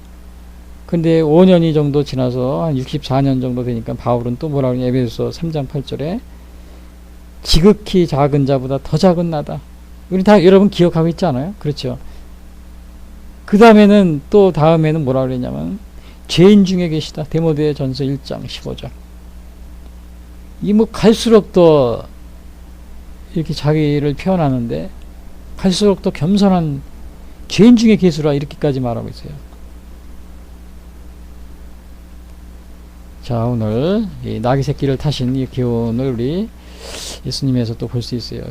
근데 5년이 정도 지나서 한 64년 정도 되니까 바울은 또 뭐라고 그러냐. 에베소서 3장 8절에 지극히 작은 자보다 더 작은 나다. 우리 다 여러분 기억하고 있지 않아요? 그렇죠. 그 다음에는 뭐라고 그랬냐면 죄인 중에 계시다. 디모데전서 1장 15절. 이 뭐 갈수록 더 이렇게 자기를 표현하는데 갈수록 더 겸손한 죄인 중에 계시라 이렇게까지 말하고 있어요. 자, 오늘 이 나귀 새끼를 타신 이 교훈을 우리 예수님에서 또 볼 수 있어요.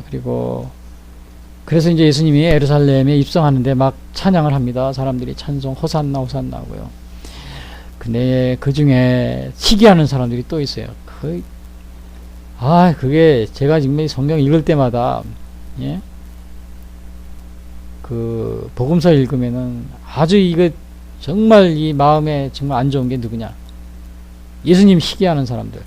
그래서 이제 예수님이 예루살렘에 입성하는데 막 찬양을 합니다. 사람들이 찬송 호산나 호산나 하고요. 근데 그 중에 시기하는 사람들이 또 있어요. 그게 제가 지금 성경 읽을 때마다 그 복음서 읽으면은 아주 이거 정말 이 마음에 정말 안 좋은 게 누구냐? 예수님 시기하는 사람들.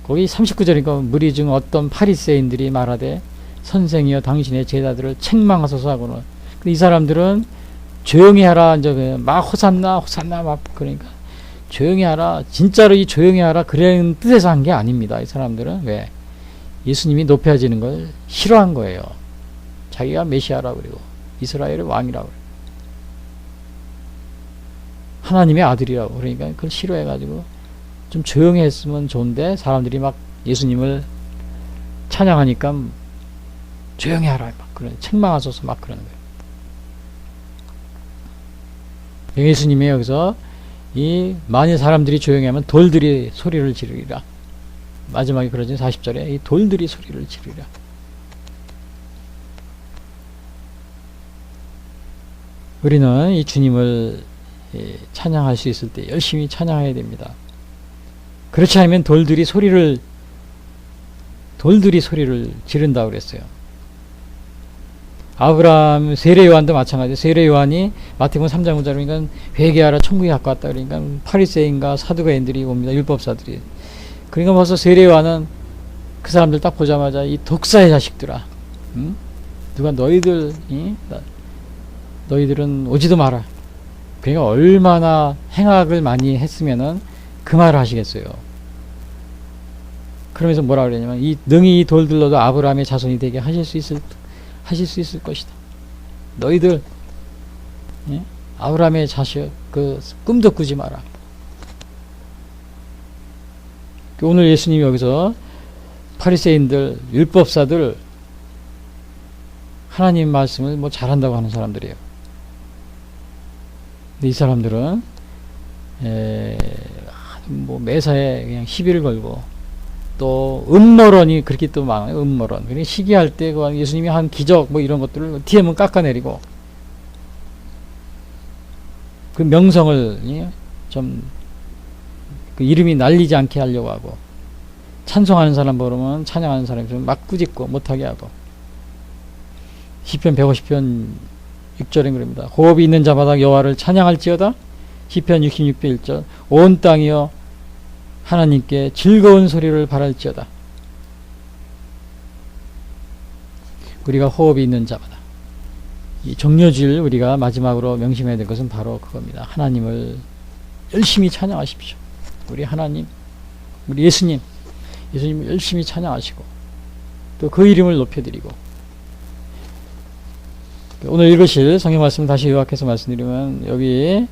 거기 39절이니까 무리 중 어떤 바리새인들이 말하되 선생이여 당신의 제자들을 책망하소서 하고는, 이 사람들은 조용히 하라 이제 막 호산나 막 그러니까 조용히 하라, 진짜로 이 조용히 하라 그런 뜻에서 한 게 아닙니다. 이 사람들은 왜? 예수님이 높여지는 걸 싫어한 거예요. 자기가 메시아라고 그리고 이스라엘의 왕이라고 그래요. 하나님의 아들이라고. 그러니까 그걸 싫어해가지고 좀 조용히 했으면 좋은데 사람들이 막 예수님을 찬양하니까 조용히 하라 막 그런, 책망하소서 막 그러는 거예요. 예수님이 여기서 만일 사람들이 조용히 하면 돌들이 소리를 지르리라. 마지막에 그러죠. 40절에 이 돌들이 소리를 지르리라. 우리는 이 주님을 찬양할 수 있을 때 열심히 찬양해야 됩니다. 그렇지 않으면 돌들이 소리를 지른다고 그랬어요. 아브라함 세례 요한도 마찬가지예요. 세례 요한이 마태복음 3장 5절 그러니까 회개하라 천국이 가까웠다 그러니까 파리새인과 사두개인들이 옵니다. 율법사들이. 그러니까 벌써 세례 요한은 그 사람들 딱 보자마자 이 독사의 자식들아, 응? 누가 너희들은 오지도 마라. 그러니까 얼마나 행악을 많이 했으면은 그 말을 하시겠어요. 그러면서 뭐라 그러냐면 능히 이 돌들로도 아브라함의 자손이 되게 하실 수 있을 것이다. 너희들 아브라함의 자식 꿈도 꾸지 마라. 오늘 예수님이 여기서 파리새인들, 율법사들 하나님 말씀을 뭐 잘한다고 하는 사람들이에요. 근데 이 사람들은 뭐 매사에 그냥 시비를 걸고 또 음모론이 그렇게 또 많아요. 음모론. 그러니까 시기할 때 예수님이 한 기적 뭐 이런 것들을 뒤에만 깎아내리고 그 명성을 좀 그 이름이 날리지 않게 하려고 하고 찬송하는 사람 보면 찬양하는 사람이 좀 막 꾸짖고 못하게 하고 시편 150편 6절에 그럽니다. 호흡이 있는 자마다 여호와를 찬양할지어다. 시편 66편 1절 온 땅이여 하나님께 즐거운 소리를 바랄지어다. 우리가 호흡이 있는 자마다 이 종료주일 우리가 마지막으로 명심해야 될 것은 바로 그겁니다. 하나님을 열심히 찬양하십시오. 우리 하나님, 우리 예수님을 열심히 찬양하시고 또 그 이름을 높여드리고 오늘 읽으실 성경 말씀 다시 요약해서 말씀드리면 여기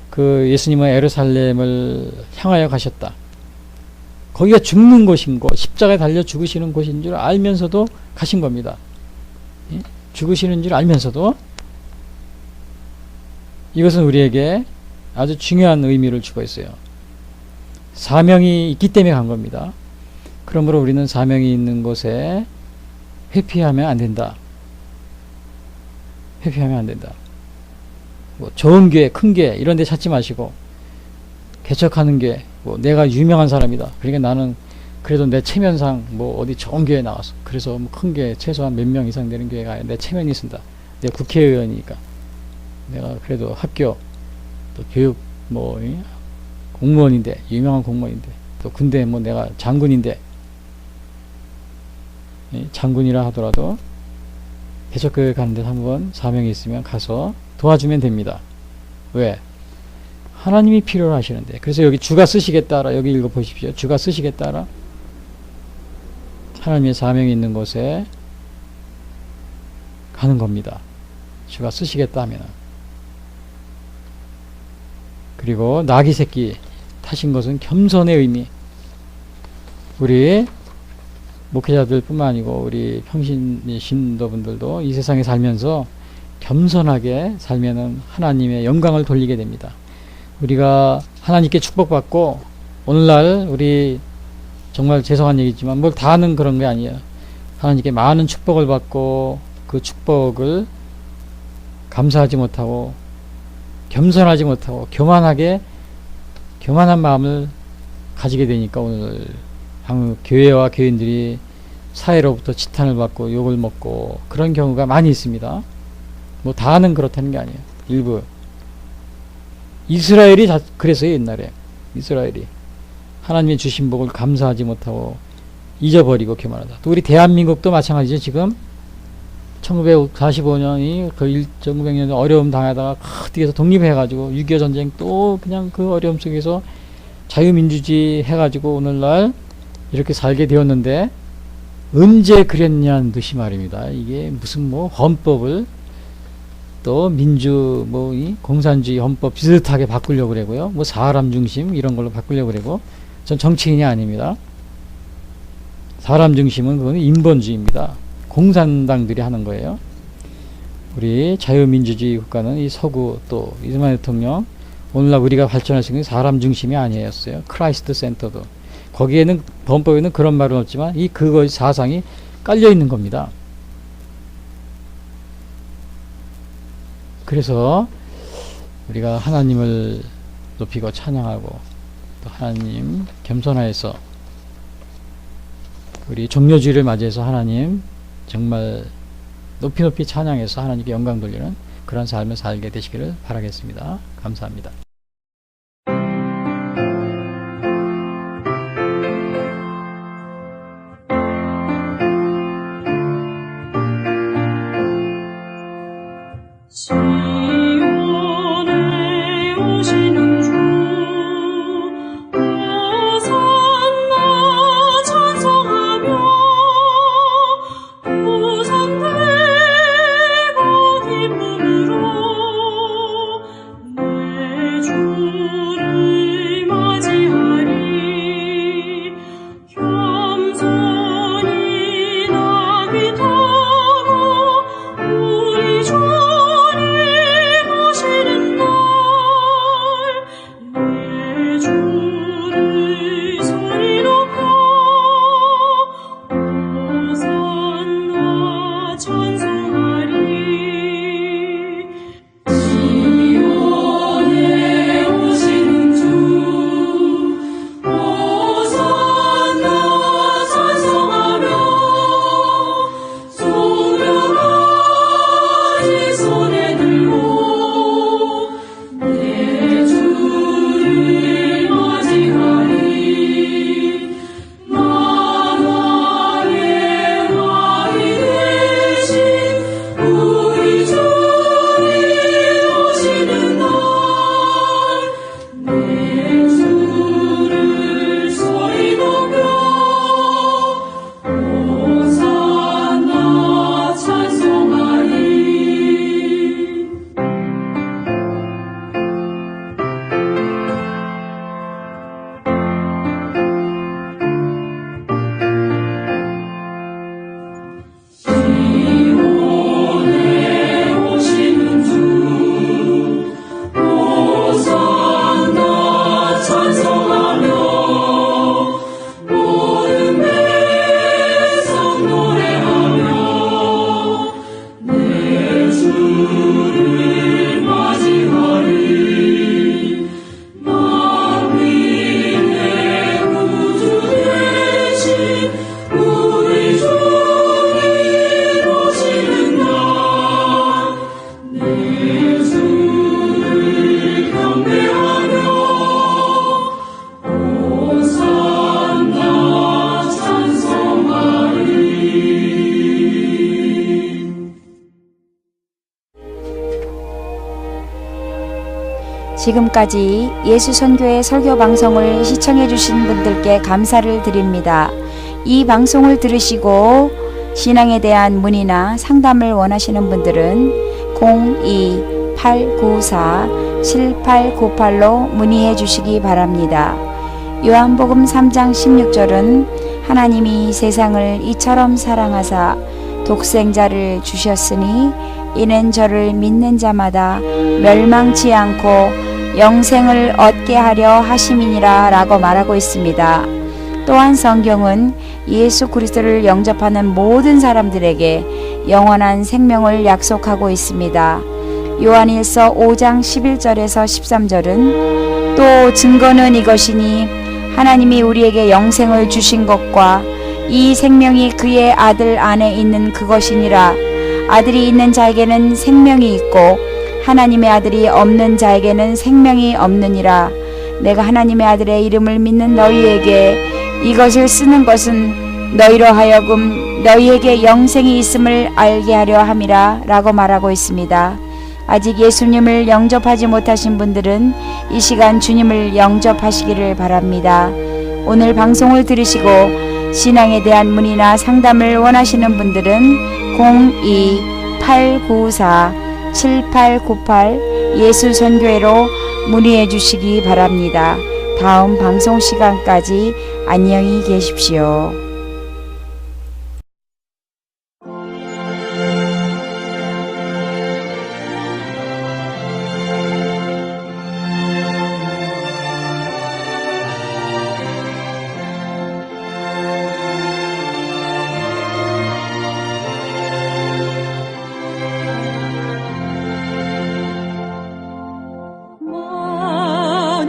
그 예수님은 예루살렘을 향하여 가셨다. 거기가 죽는 곳인 곳, 십자가에 달려 죽으시는 곳인 줄 알면서도 가신 겁니다. 죽으시는 줄 알면서도 이것은 우리에게 아주 중요한 의미를 주고 있어요. 사명이 있기 때문에 간 겁니다. 그러므로 우리는 사명이 있는 곳에 회피하면 안 된다. 회피하면 안 된다. 뭐 좋은 교회, 큰 교회 이런 데 찾지 마시고 개척하는 교회, 뭐 내가 유명한 사람이다. 그러니까 나는 그래도 내 체면상 뭐 어디 좋은 교회 나왔어. 그래서 뭐 큰 교회 최소한 몇 명 이상 되는 교회가 아니라 내 체면이 있습니다. 내가 국회의원이니까 내가 그래도 학교 또 교육 뭐 공무원인데 유명한 공무원인데 또 군대 뭐 내가 장군인데 장군이라 하더라도 개척교회 가는데 한번 사명이 있으면 가서 도와주면 됩니다. 왜? 하나님이 필요로 하시는데. 그래서 여기 주가 쓰시겠다라 여기 읽어보십시오. 주가 쓰시겠다라 하나님의 사명이 있는 곳에 가는 겁니다. 주가 쓰시겠다 하면. 그리고 나귀 새끼 타신 것은 겸손의 의미. 우리 목회자들 뿐만 아니고 우리 평신 신도분들도 이 세상에 살면서 겸손하게 살면은 하나님의 영광을 돌리게 됩니다. 우리가 하나님께 축복받고 오늘날 우리 정말 죄송한 얘기지만 뭘 다 하는 그런 게 아니에요. 하나님께 많은 축복을 받고 그 축복을 감사하지 못하고 겸손하지 못하고 교만한 마음을 가지게 되니까 오늘 한국 교회와 교인들이 사회로부터 지탄을 받고 욕을 먹고 그런 경우가 많이 있습니다. 뭐 다는 그렇다는 게 아니에요. 일부 이스라엘이 그랬어요. 옛날에 이스라엘이 하나님의 주신 복을 감사하지 못하고 잊어버리고 교만하다. 또 우리 대한민국도 마찬가지죠. 지금 1945년이 그 1900년 어려움 당하다가 어디에서 독립해가지고 6.25 전쟁 또 그냥 그 어려움 속에서 자유민주주의 해가지고 오늘날 이렇게 살게 되었는데 언제 그랬냐는 듯이 말입니다. 이게 무슨 뭐 헌법을 또 민주 뭐 이 공산주의 헌법 비슷하게 바꾸려고 그러고요. 뭐 사람 중심 이런 걸로 바꾸려고 그러고 전 정치인이 아닙니다. 사람 중심은 그건 인본주의입니다. 공산당들이 하는 거예요. 우리 자유민주주의 국가는 이 서구 또 이승만 대통령 오늘날 우리가 발전할 수 있는 사람 중심이 아니었어요. 크라이스트 센터도 거기에는 헌법에는 그런 말은 없지만 이 그거 사상이 깔려 있는 겁니다. 그래서 우리가 하나님을 높이고 찬양하고 또 하나님 겸손하여서 우리 종료주의를 맞이해서 하나님 정말 높이 높이 찬양해서 하나님께 영광 돌리는 그런 삶을 살게 되시기를 바라겠습니다. 감사합니다. 시온에 오시는 주 호산나 찬송하며 호산되고 기쁨으로 내 주를 맞이하리. 겸손히 나귀 타고 우리 주 내 주를 소리 높여 호산나 찬송하리. 시온에 오시는 주 호산나 찬송하며 소명하리 손에 들고 내 주를 맞이하리. 만왕의 왕이 되신 우리 주님 오시는 날 내 주를 소리 높여 호산나 찬송하리. 시온에 오시는 주 호산나 찬송하며 모든 백성 노래하며 내 주를 맞이하리. 만민의 구주 되신 우리 주님 오시는 날 내 주를 경배하며 호산나 찬송하리. 지금까지 예수선교회 설교 방송을 시청해 주신 분들께 감사를 드립니다. 이 방송을 들으시고 신앙에 대한 문의나 상담을 원하시는 분들은 02-894-7898로 문의해 주시기 바랍니다. 요한복음 3장 16절은 하나님이 세상을 이처럼 사랑하사 독생자를 주셨으니 이는 저를 믿는 자마다 멸망치 않고 영생을 얻게 하려 하심이니라 라고 말하고 있습니다. 또한 성경은 예수 그리스도를 영접하는 모든 사람들에게 영원한 생명을 약속하고 있습니다. 요한일서 5장 11절에서 13절은 또 증거는 이것이니 하나님이 우리에게 영생을 주신 것과 이 생명이 그의 아들 안에 있는 그것이니라. 아들이 있는 자에게는 생명이 있고 하나님의 아들이 없는 자에게는 생명이 없느니라. 내가 하나님의 아들의 이름을 믿는 너희에게 이것을 쓰는 것은 너희로 하여금 너희에게 영생이 있음을 알게 하려 함이라 라고 말하고 있습니다. 아직 예수님을 영접하지 못하신 분들은 이 시간 주님을 영접하시기를 바랍니다. 오늘 방송을 들으시고 신앙에 대한 문의나 상담을 원하시는 분들은 02-894-7898 예수선교회로 문의해 주시기 바랍니다. 다음 방송 시간까지 안녕히 계십시오.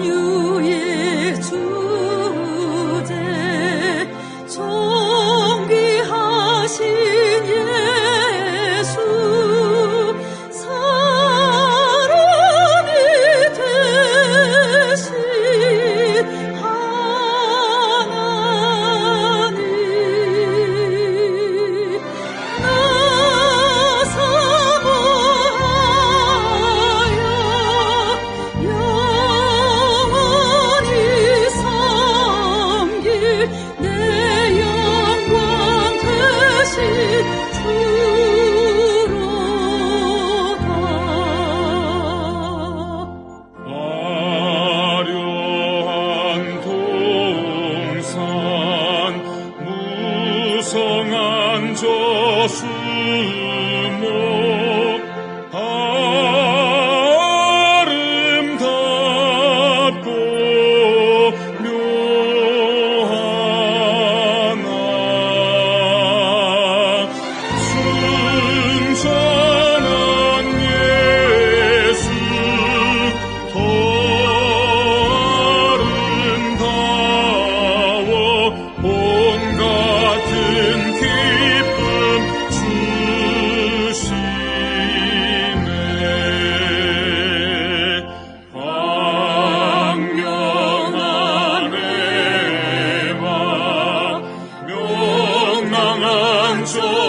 만유의 주제 저 수목 아름답고 묘하나 순전한 예수 더 아름다워 봄 같은 기쁨 주시네 광명한 해와 명랑한 저